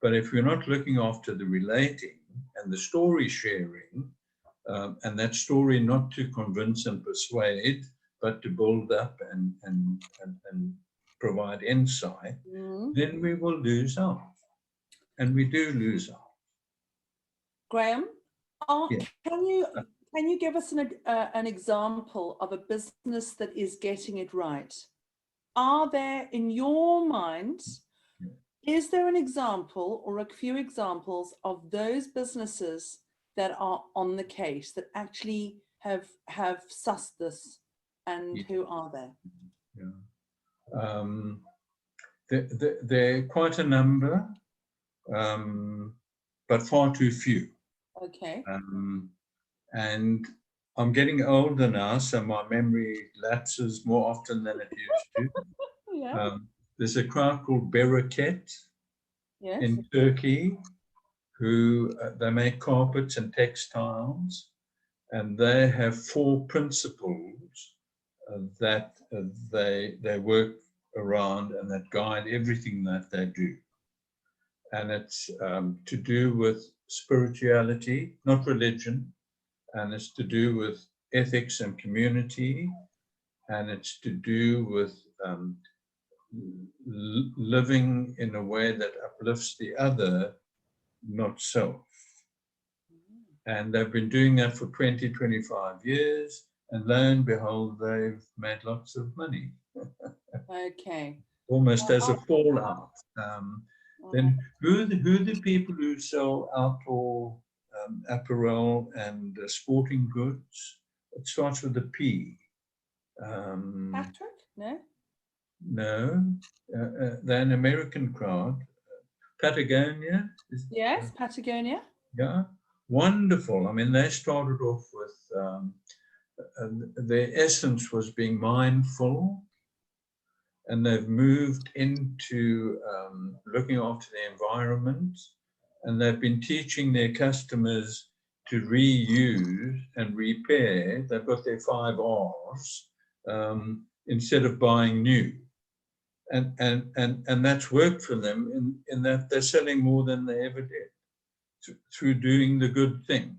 Speaker 2: But if you're not looking after the relating and the story sharing, and that story not to convince and persuade, but to build up and provide insight, then we will lose out. And we do lose out.
Speaker 1: Graham,
Speaker 2: Yeah.
Speaker 1: can you give us an example of a business that is getting it right? Are there, in your mind, is there an example or a few examples of those businesses that are on the case, that actually have sussed this, and who are they?
Speaker 2: Yeah. There are quite a number, but far too few.
Speaker 1: Okay.
Speaker 2: And I'm getting older now, so my memory lapses more often than it used to.
Speaker 1: Yeah.
Speaker 2: There's a crowd called Educcate
Speaker 1: Yes.
Speaker 2: in Turkey, who they make carpets and textiles, and they have 4 principles that they work around and that guide everything that they do. And it's to do with spirituality, not religion, and it's to do with ethics and community, and it's to do with living in a way that uplifts the other, not self. And they've been doing that for 20, 25 years, and lo and behold, they've made lots of money.
Speaker 1: Okay.
Speaker 2: Almost as a fallout. Then who are the people who sell outdoor apparel and sporting goods? It starts with a P.
Speaker 1: Patrick? No?
Speaker 2: No, they're an American crowd. Patagonia?
Speaker 1: Yes, Patagonia.
Speaker 2: Yeah, wonderful. I mean, they started off with, their essence was being mindful, and they've moved into looking after the environment, and they've been teaching their customers to reuse and repair. They've got their 5 R's instead of buying new. And that's worked for them in that they're selling more than they ever did through doing the good thing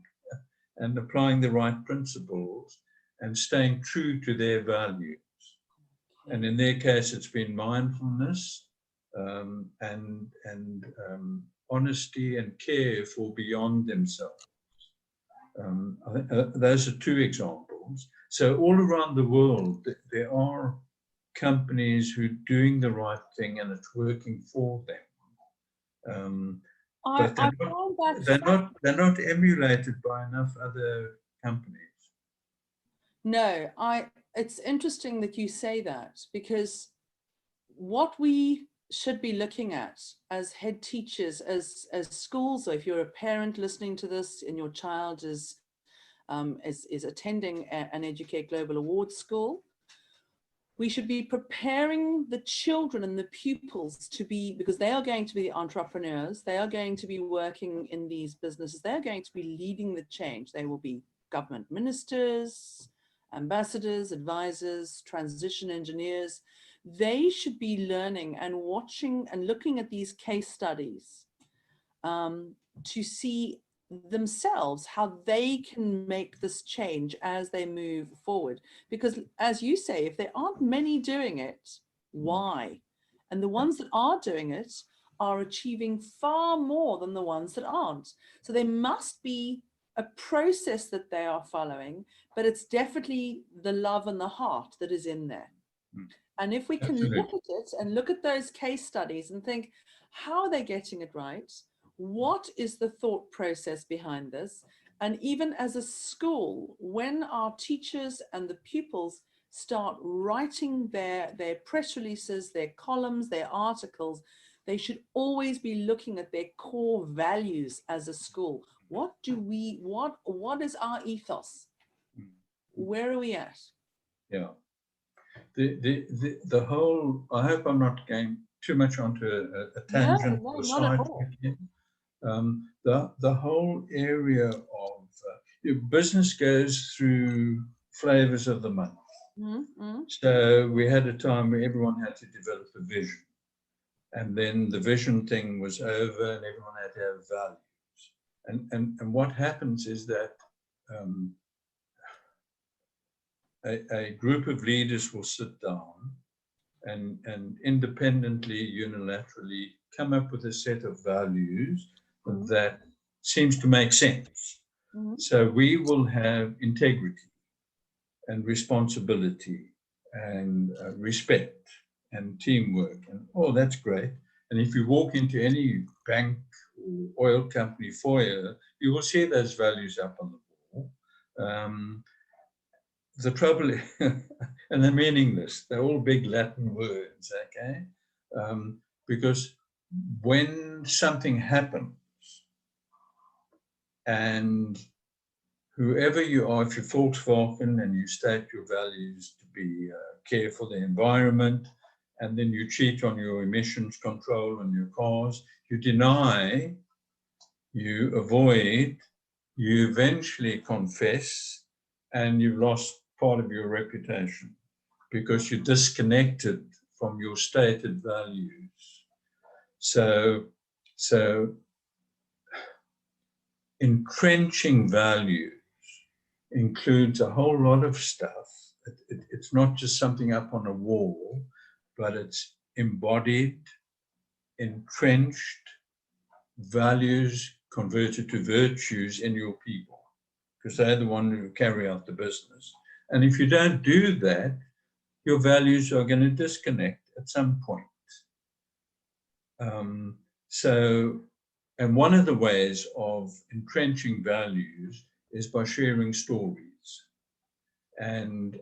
Speaker 2: and applying the right principles and staying true to their values. And in their case, it's been mindfulness and honesty and care for beyond themselves. I think those are 2 examples. So all around the world, there are companies who are doing the right thing and it's working for them. But they're not emulated by enough other companies.
Speaker 1: No, it's interesting that you say that, because what we should be looking at as head teachers, as schools, or if you're a parent listening to this and your child is attending an Educate Global Awards school, we should be preparing the children and the pupils to be, because they are going to be the entrepreneurs, they are going to be working in these businesses, they're going to be leading the change. They will be government ministers, ambassadors, advisors, transition engineers. They should be learning and watching and looking at these case studies to see themselves how they can make this change as they move forward. Because as you say, if there aren't many doing it, why? And the ones that are doing it are achieving far more than the ones that aren't. So there must be a process that they are following, but it's definitely the love and the heart that is in there. And if we can look at it and look at those case studies and think, how are they getting it right? What is the thought process behind this? And even as a school, when our teachers and the pupils start writing their press releases, their columns, their articles, they should always be looking at their core values as a school. What is our ethos? Where are we at?
Speaker 2: Yeah. The whole, I hope I'm not going too much onto a tangent.
Speaker 1: No, not at all.
Speaker 2: The whole area of business goes through flavors of the month. So we had a time where everyone had to develop a vision, and then the vision thing was over and everyone had to have values. And what happens is that a group of leaders will sit down and independently, unilaterally come up with a set of values that seems to make sense. So we will have integrity and responsibility and respect and teamwork, and that's great. And if you walk into any bank or oil company foyer, you will see those values up on the wall. The trouble is, and they're meaningless, they're all big Latin words, okay? Because when something happens, and whoever you are, if you're Volkswagen and you state your values to be care for the environment, and then you cheat on your emissions control on your cars, you deny, you avoid, you eventually confess, and you've lost part of your reputation because you're disconnected from your stated values. So entrenching values includes a whole lot of stuff. It's not just something up on a wall, but it's embodied, entrenched values converted to virtues in your people, because they're the ones who carry out the business. And if you don't do that, your values are going to disconnect at some point. And one of the ways of entrenching values is by sharing stories and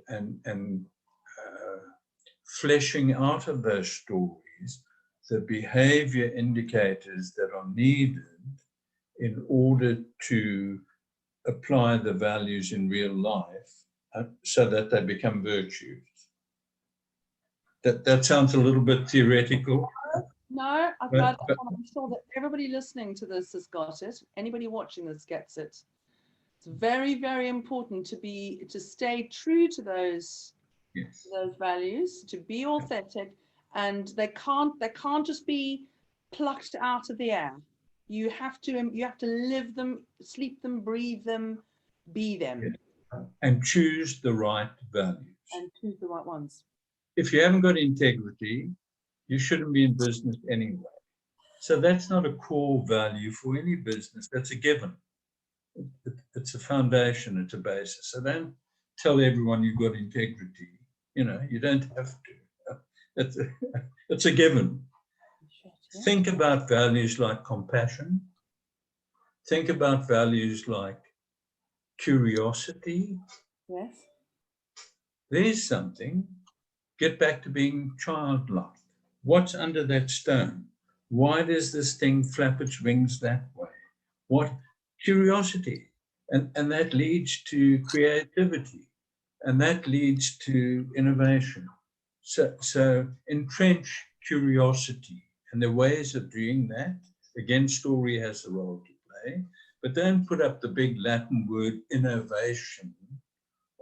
Speaker 2: fleshing out of those stories the behavior indicators that are needed in order to apply the values in real life so that they become virtues. That sounds a little bit theoretical.
Speaker 1: No, I'm sure that everybody listening to this has got it. Anybody watching this gets it. It's very, very important to stay true to those
Speaker 2: Yes.
Speaker 1: values, to be authentic, and they can't just be plucked out of the air. You have to live them, sleep them, breathe them, be them.
Speaker 2: Yeah. And choose the right values.
Speaker 1: And choose the right ones.
Speaker 2: If you haven't got integrity, you shouldn't be in business anyway. So that's not a core value for any business. That's a given. It's a foundation, it's a basis. So don't tell everyone you've got integrity. You don't have to. It's a given.
Speaker 1: Yeah.
Speaker 2: Think about values like compassion. Think about values like curiosity.
Speaker 1: Yes.
Speaker 2: There's something. Get back to being childlike. What's under that stone? Why does this thing flap its wings that way? What curiosity? And that leads to creativity, and that leads to innovation. So entrench curiosity, and the ways of doing that. Again, story has a role to play, but don't put up the big Latin word innovation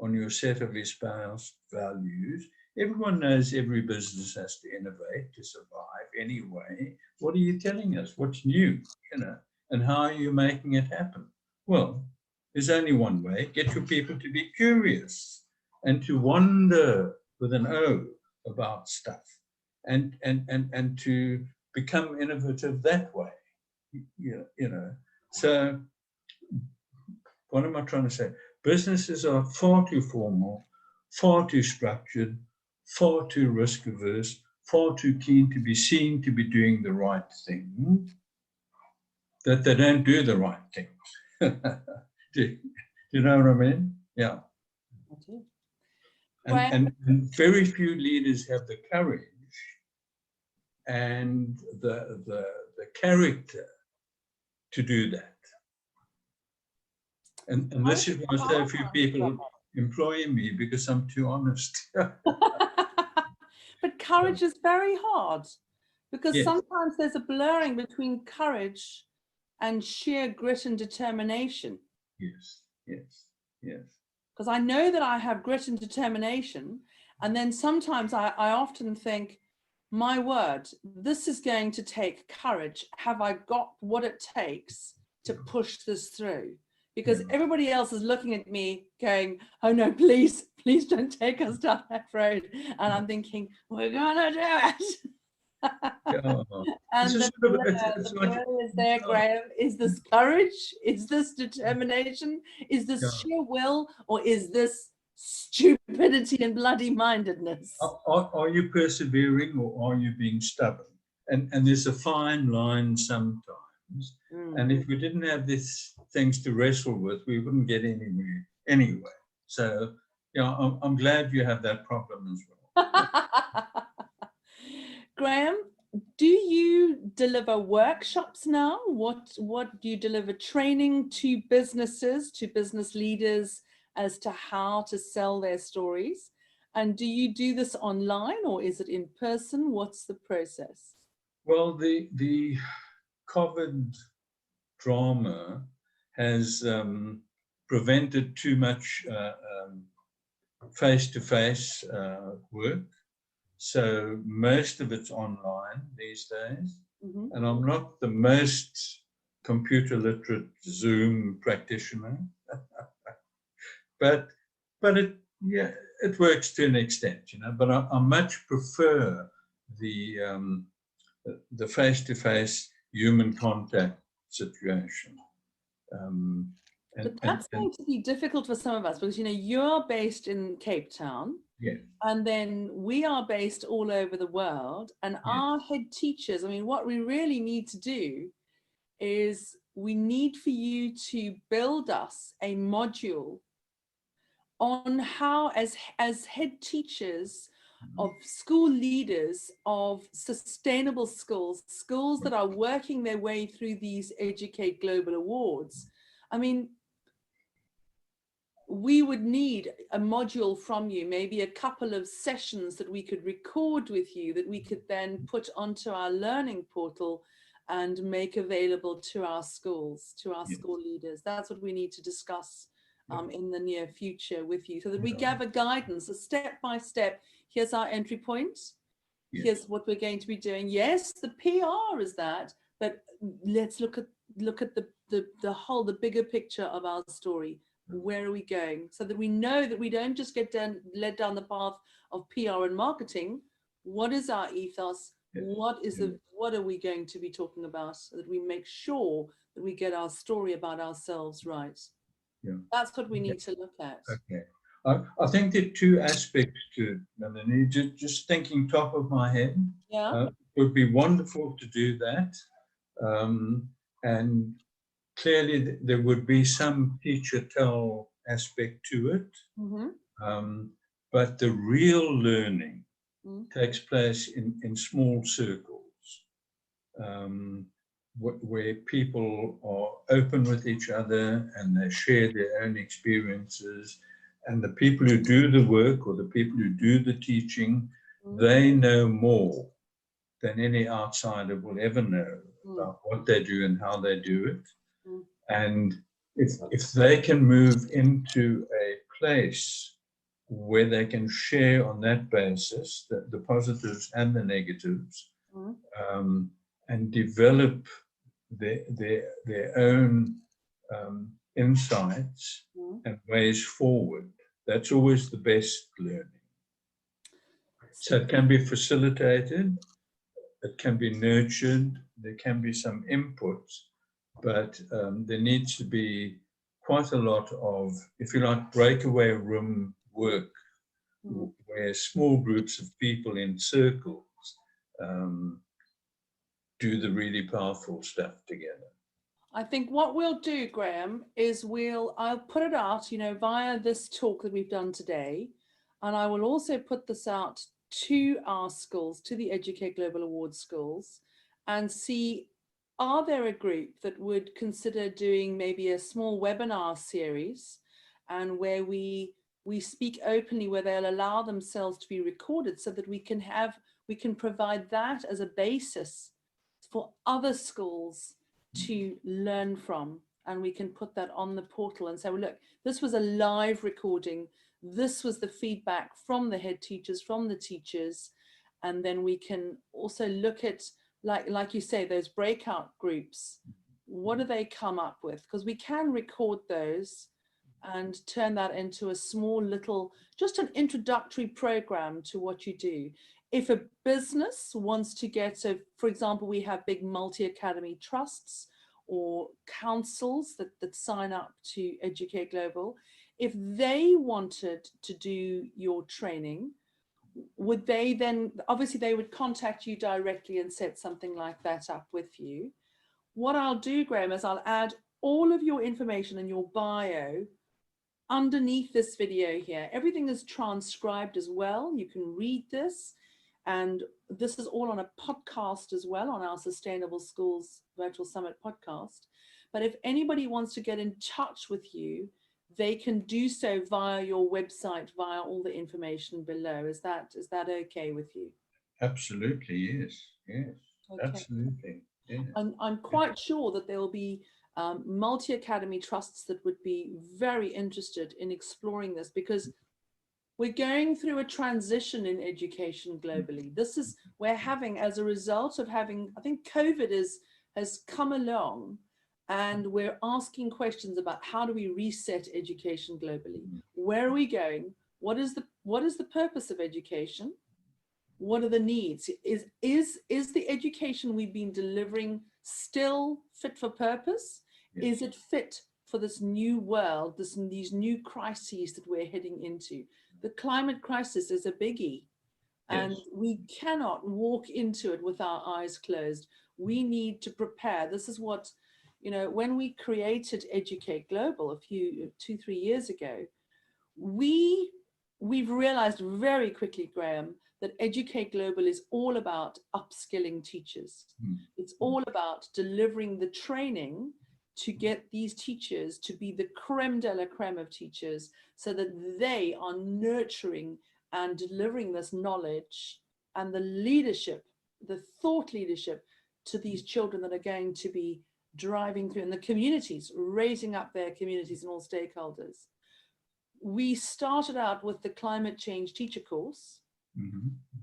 Speaker 2: on your set of espoused values. Everyone knows every business has to innovate to survive anyway. What are you telling us? What's new? And how are you making it happen? Well, there's only one way. Get your people to be curious and to wonder with an O about stuff, and to become innovative that way. So what am I trying to say? Businesses are far too formal, far too structured, far too risk averse, far too keen to be seen to be doing the right thing, that they don't do the right things. do you know what I mean? Yeah.
Speaker 1: I do.
Speaker 2: And very few leaders have the courage and the character to do that. And this is why so few people employ me, because I'm too honest.
Speaker 1: But courage is very hard, because
Speaker 2: Yes.
Speaker 1: sometimes there's a blurring between courage and sheer grit and determination.
Speaker 2: Yes, yes, yes.
Speaker 1: Because I know that I have grit and determination, and then sometimes I often think, my word, this is going to take courage. Have I got what it takes to push this through? Because everybody else is looking at me going, oh no, please don't take us down that road. And I'm thinking, we're gonna do it. And the blur is there, Graham. Is this courage? Is this determination? Is this sheer will? Or is this stupidity and bloody mindedness?
Speaker 2: Are you persevering, or are you being stubborn? And there's a fine line sometimes. And if we didn't have these things to wrestle with, we wouldn't get anywhere anyway. So I'm glad you have that problem as well.
Speaker 1: Graham, do you deliver workshops now? What do you deliver? Training to businesses, to business leaders, as to how to sell their stories? And do you do this online, or is it in person? What's the process?
Speaker 2: Well, the COVID drama has prevented too much face-to-face work. So most of it's online these days. And I'm not the most computer literate Zoom practitioner, but it works to an extent, but I much prefer the face-to-face human contact situation.
Speaker 1: But that's going to be difficult for some of us, because you're based in Cape Town.
Speaker 2: Yes.
Speaker 1: And then we are based all over the world, and our head teachers, I mean, what we really need to do is we need for you to build us a module on how, as head teachers of school leaders of sustainable schools that are working their way through these Educate Global Awards. I mean, we would need a module from you, maybe a couple of sessions that we could record with you, that we could then put onto our learning portal, and make available to our schools, to our
Speaker 2: Yes.
Speaker 1: school leaders. That's what we need to discuss
Speaker 2: Yeah.
Speaker 1: in the near future with you, so that we
Speaker 2: Yeah.
Speaker 1: gather guidance, a step by step. Here's our entry point.
Speaker 2: Yes.
Speaker 1: Here's what we're going to be doing. Yes, the PR is that, but let's look at the bigger picture of our story. Where are we going? So that we know that we don't just get led down the path of PR and marketing. What is our ethos?
Speaker 2: Yes.
Speaker 1: What are we going to be talking about, so that we make sure that we get our story about ourselves right?
Speaker 2: Yeah.
Speaker 1: That's what we need to look at.
Speaker 2: Okay. I think there are two aspects to it, Melanie. Just thinking top of my head,
Speaker 1: Yeah.
Speaker 2: it would be wonderful to do that. And clearly there would be some teacher tell aspect to it. But the real learning takes place in small circles, where people are open with each other and they share their own experiences. And the people who do the work, or the people who do the teaching, they know more than any outsider will ever know about what they do and how they do it. And if they can move into a place where they can share on that basis, the positives and the negatives, and develop their own insights and ways forward, that's always the best learning. So it can be facilitated, it can be nurtured, there can be some inputs, but there needs to be quite a lot of, if you like, breakaway room work, where small groups of people in circles do the really powerful stuff together.
Speaker 1: I think what we'll do, Graham, is I'll put it out, via this talk that we've done today, and I will also put this out to our schools, to the Educate Global Awards schools, and see, are there a group that would consider doing maybe a small webinar series, and where we speak openly, where they'll allow themselves to be recorded, so that we can provide that as a basis for other schools to learn from, and we can put that on the portal and say, well, look, this was a live recording, this was the feedback from the head teachers, from the teachers, and then we can also look at, like you say, those breakout groups. What do they come up with? Because we can record those and turn that into a small little, just an introductory program to what you do. If a business wants to get, so for example, we have big multi-academy trusts or councils that sign up to Educate Global. If they wanted to do your training, would they then, obviously they would contact you directly and set something like that up with you. What I'll do, Graham, is I'll add all of your information in your bio underneath this video here. Everything is transcribed as well. You can read this, and this is all on a podcast as well, on our Sustainable Schools Virtual Summit podcast. But if anybody wants to get in touch with you, they can do so via your website, via all the information below. Is that okay with you?
Speaker 2: Absolutely, yes. Yes, okay. Absolutely. Yes.
Speaker 1: I'm quite sure that there will be multi-academy trusts that would be very interested in exploring this, because we're going through a transition in education globally. We're having, as a result of having, I think COVID has come along, and we're asking questions about how do we reset education globally? Where are we going? What is the purpose of education? What are the needs? Is the education we've been delivering still fit for purpose? Yes. Is it fit for this new world, these new crises that we're heading into? The climate crisis is a biggie, and yes, we cannot walk into it with our eyes closed. We need to prepare. This is what, when we created Educate Global 2-3 years ago, we've realized very quickly, Graham, that Educate Global is all about upskilling teachers. It's all about delivering the training to get these teachers to be the creme de la creme of teachers, so that they are nurturing and delivering this knowledge and the leadership, the thought leadership, to these children that are going to be driving through in the communities, raising up their communities and all stakeholders. We started out with the climate change teacher course.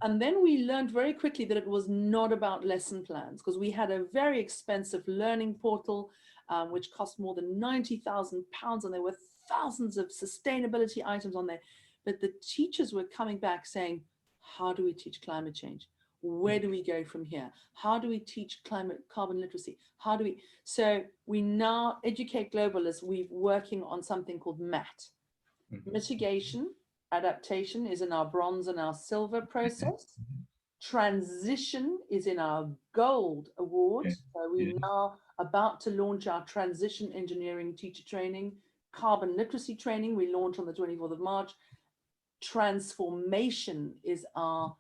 Speaker 1: And then we learned very quickly that it was not about lesson plans, because we had a very expensive learning portal, which cost more than £90,000, and there were thousands of sustainability items on there. But the teachers were coming back saying, how do we teach climate change? Where do we go from here? How do we teach carbon literacy? How do we? So we now, Educate Global is we're working on something called MAT. Mitigation, adaptation is in our bronze and our silver process. Transition is in our gold award. So we're now about to launch our transition engineering teacher training. Carbon literacy training we launch on the 24th of March. Transformation is our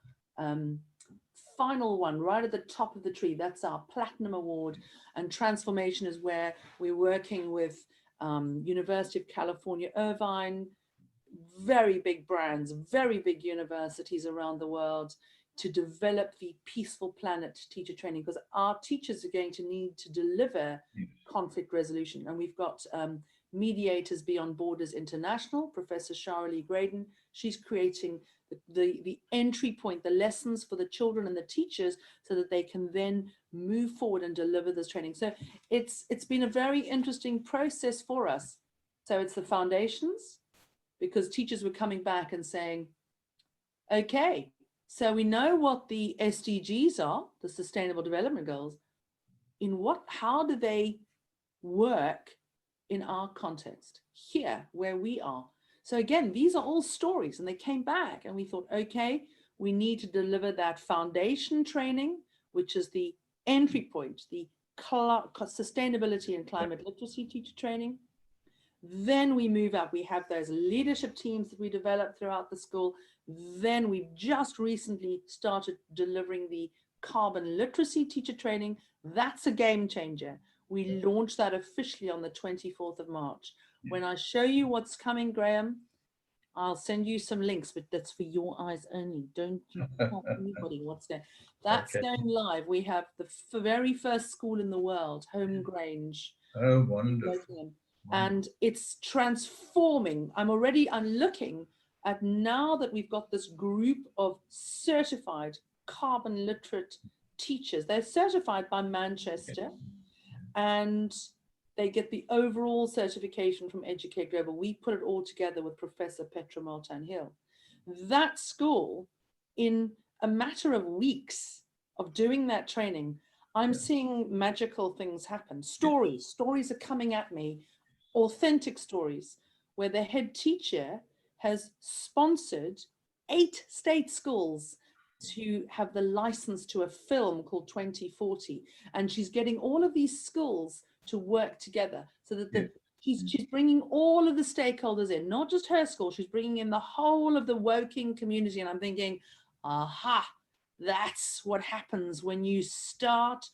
Speaker 1: final one, right at the top of the tree. That's our platinum award. And transformation is where we're working with University of California, Irvine, very big brands, very big universities around the world, to develop the Peaceful Planet teacher training, because our teachers are going to need to deliver conflict resolution. And we've got Mediators Beyond Borders International, Professor Shara Graydon. She's creating the entry point, the lessons for the children and the teachers, so that they can then move forward and deliver this training. So it's been a very interesting process for us. So it's the foundations, because teachers were coming back and saying, okay, so we know what the SDGs are, the Sustainable Development Goals. How do they work in our context here where we are? So again, these are all stories, and they came back and we thought, okay, we need to deliver that foundation training, which is the entry point, the sustainability and climate literacy teacher training. Then we move up. We have those leadership teams that we develop throughout the school. Then we just recently started delivering the carbon literacy teacher training. That's a game changer. We launched that officially on the 24th of March. When I show you what's coming, Graham, I'll send you some links, but that's for your eyes only. Don't you tell anybody what's there. That's going live. We have the very first school in the world, Home Grange.
Speaker 2: Oh, wonderful.
Speaker 1: And it's transforming. I'm looking at, now that we've got this group of certified carbon literate teachers. They're certified by Manchester, and they get the overall certification from Educate Global. We put it all together with Professor Petra Martin-Hill. That school, in a matter of weeks of doing that training, I'm seeing magical things happen. Stories are coming at me, authentic stories, where the head teacher has sponsored 8 state schools to have the license to a film called 2040. And she's getting all of these schools to work together, so that she's bringing all of the stakeholders in, not just her school, she's bringing in the whole of the Woking community. And I'm thinking, aha, that's what happens when you start,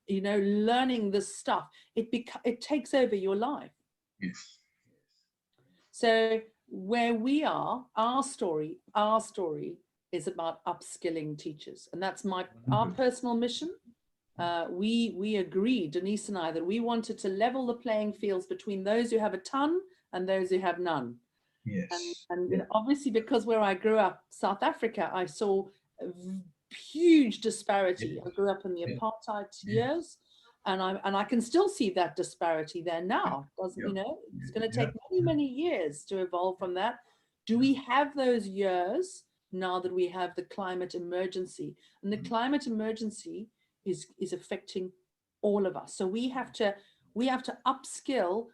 Speaker 1: learning this stuff. It takes over your life.
Speaker 2: Yes.
Speaker 1: So where we are, our story is about upskilling teachers, and that's our personal mission. We agreed, Denise and I, that we wanted to level the playing fields between those who have a ton and those who have none.
Speaker 2: Yes.
Speaker 1: And obviously, because where I grew up, South Africa, I saw a huge disparity. I grew up in the apartheid years, and I can still see that disparity there now. It's going to take many years to evolve from that. Do we have those years now that we have the climate emergency? And the climate emergency is affecting all of us. So we have to upskill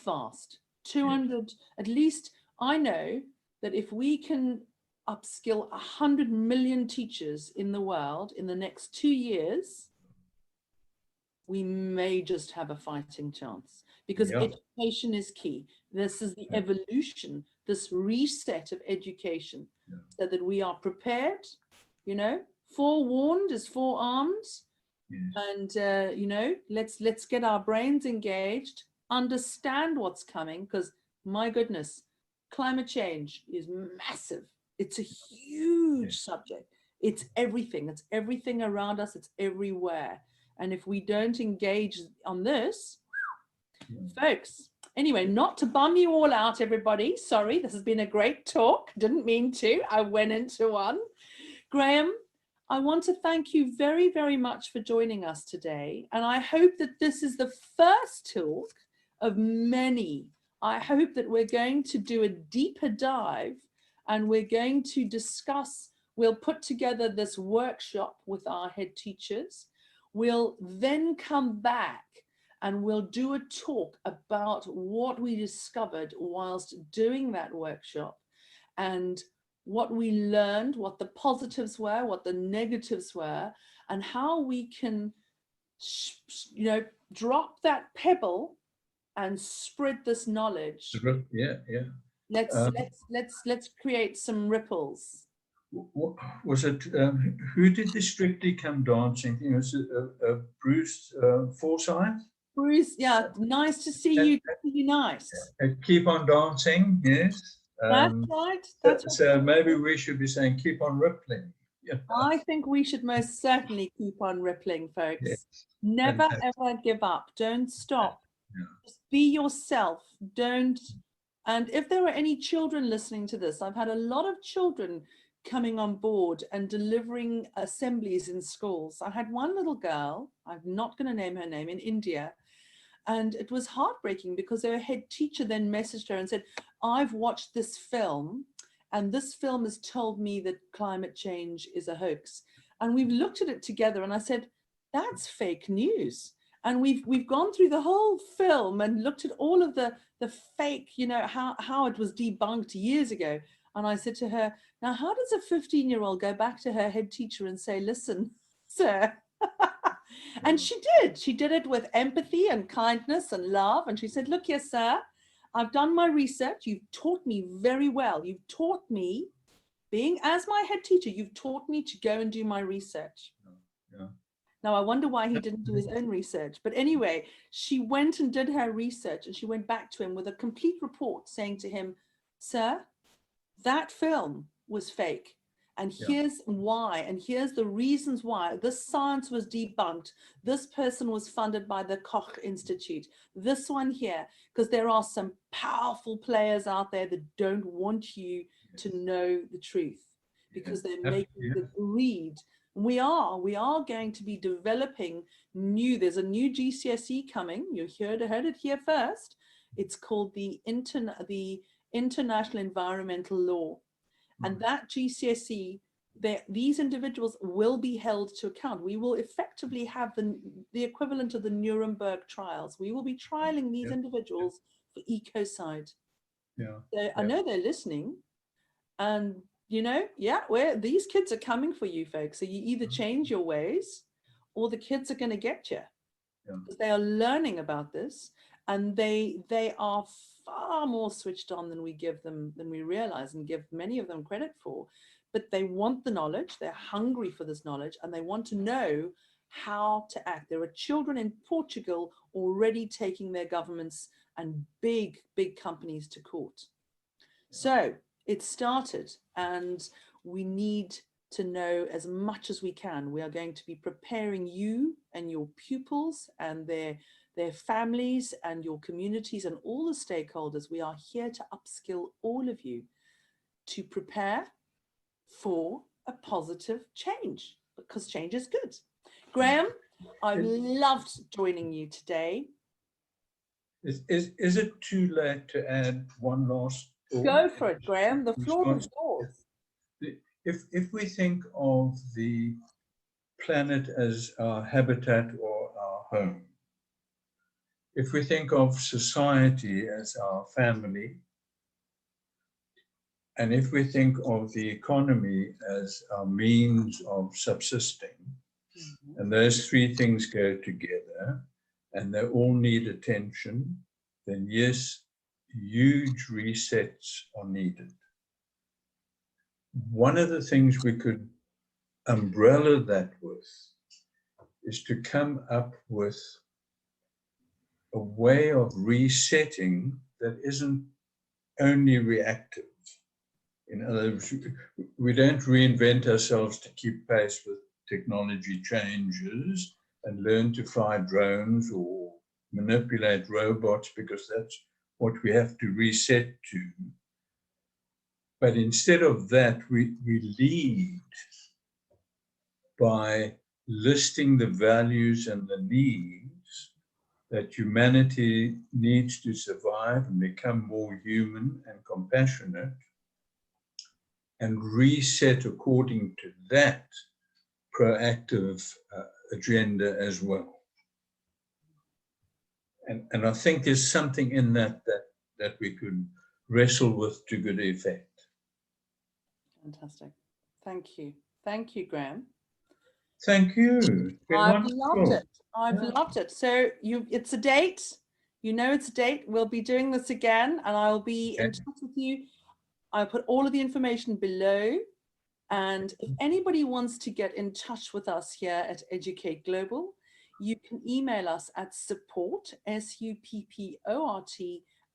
Speaker 1: fast. 200, at least. I know that if we can upskill 100 million teachers in the world in the next 2 years, we may just have a fighting chance, because education is key. This is the evolution, this reset of education, so that we are prepared. Forewarned is forearmed. And let's get our brains engaged, understand what's coming, because my goodness, climate change is massive. It's a huge subject. It's everything. It's everything around us. It's everywhere. And if we don't engage on this, folks, anyway, not to bum you all out, everybody. Sorry, this has been a great talk. Didn't mean to. I went into one. Graham, I want to thank you very, very much for joining us today. And I hope that this is the first talk of many. I hope that we're going to do a deeper dive and we're going to discuss, we'll put together this workshop with our head teachers. We'll then come back and we'll do a talk about what we discovered whilst doing that workshop and what we learned, what the positives were, what the negatives were, and how we can, you know, drop that pebble and spread this knowledge.
Speaker 2: Yeah, yeah.
Speaker 1: Let's create some ripples.
Speaker 2: Was it, who did the Strictly Come Dancing thing? Was it Bruce Forsyth?
Speaker 1: Bruce, yeah, nice to see you. Nice.
Speaker 2: Keep on dancing, yes.
Speaker 1: That's right. That's right.
Speaker 2: So maybe we should be saying keep on rippling. Yeah.
Speaker 1: I think we should most certainly keep on rippling, folks.
Speaker 2: Yes.
Speaker 1: Never ever give up. Don't stop.
Speaker 2: Yeah.
Speaker 1: Just be yourself. Don't. And if there are any children listening to this, I've had a lot of children coming on board and delivering assemblies in schools. I had one little girl, I'm not going to name her name, in India. And it was heartbreaking because her head teacher then messaged her and said, I've watched this film and this film has told me that climate change is a hoax. And we've looked at it together and I said, that's fake news. And we've gone through the whole film and looked at all of the fake, you know, how it was debunked years ago. And I said to her, now, how does a 15-year-old go back to her head teacher and say, listen, sir, and she did it with empathy and kindness and love. And she said, look here, sir, I've done my research. You've taught me very well. You've taught me, being as my head teacher, you've taught me to go and do my research.
Speaker 2: Yeah.
Speaker 1: Now, I wonder why he didn't do his own research. But anyway, she went and did her research and she went back to him with a complete report saying to him, sir, that film was fake. And here's why, and here's the reasons why. This science was debunked. This person was funded by the Koch Institute. This one here, because there are some powerful players out there that don't want you to know the truth because they're making the greed. We are going to be developing there's a new GCSE coming. You heard it here first. It's called the International Environmental Law. And that GCSE, these individuals will be held to account. We will effectively have the equivalent of the Nuremberg trials. We will be trialing these individuals for ecocide. So I know they're listening. And, you know, these kids are coming for you, folks. So you either change your ways or the kids are going to get you. Because they are learning about this. And they are far more switched on than we realize and give many of them credit for. But they want the knowledge, they're hungry for this knowledge, and they want to know how to act. There are children in Portugal already taking their governments and big companies to court. So it started, and we need to know as much as we can. We are going to be preparing you and your pupils and their families and your communities and all the stakeholders. We are here to upskill all of you to prepare for a positive change, because change is good. Graham, I've loved joining you today.
Speaker 2: Is it too late to add one last thought?
Speaker 1: Go for it, Graham. The floor is yours.
Speaker 2: If we think of the planet as our habitat or our home, if we think of society as our family, and if we think of the economy as our means of subsisting, and those three things go together, and they all need attention, then yes, huge resets are needed. One of the things we could umbrella that with is to come up with a way of resetting that isn't only reactive. In other words, we don't reinvent ourselves to keep pace with technology changes. and learn to fly drones or manipulate robots, because that's what we have to reset to. But instead of that, we lead by listing the values and the needs that humanity needs to survive and become more human and compassionate, and reset according to that proactive agenda as well. And I think there's something in that we could wrestle with to good effect.
Speaker 1: Fantastic. Thank you. Thank you, Graham.
Speaker 2: Thank you.
Speaker 1: I've loved it. I've loved it. So it's a date. You know it's a date. We'll be doing this again, and I'll be in touch with you. I'll put all of the information below. And if anybody wants to get in touch with us here at Educate Global, you can email us at support, SUPPORT,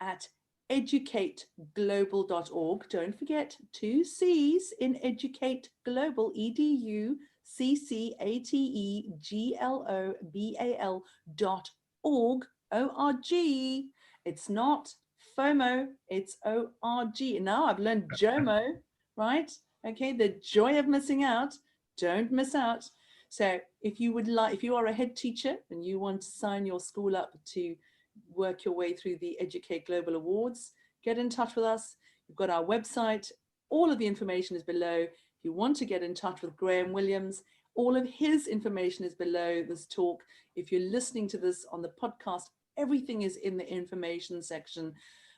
Speaker 1: at educateglobal.org. Don't forget 2 C's in Educate Global, EDUCCATEGLOBAL.org, O-R-G. It's not FOMO, it's O-R-G. Now I've learned JOMO, right? Okay, the joy of missing out. Don't miss out. So if you are a head teacher and you want to sign your school up to work your way through the Educate Global Awards, get in touch with us. We've got our website. All of the information is below. If you want to get in touch with Graham Williams, all of his information is below this talk. If you're listening to this on the podcast, everything is in the information section.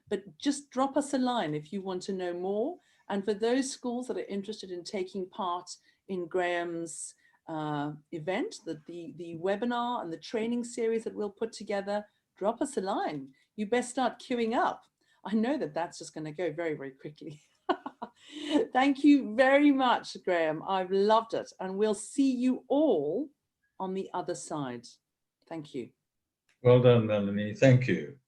Speaker 1: But just drop us a line if you want to know more. And for those schools that are interested in taking part in Graham's event, the webinar and the training series that we'll put together, drop us a line. You best start queuing up. I know that that's just going to go very, very quickly. Thank you very much, Graham. I've loved it. And we'll see you all on the other side. Thank you.
Speaker 2: Well done, Melanie. Thank you.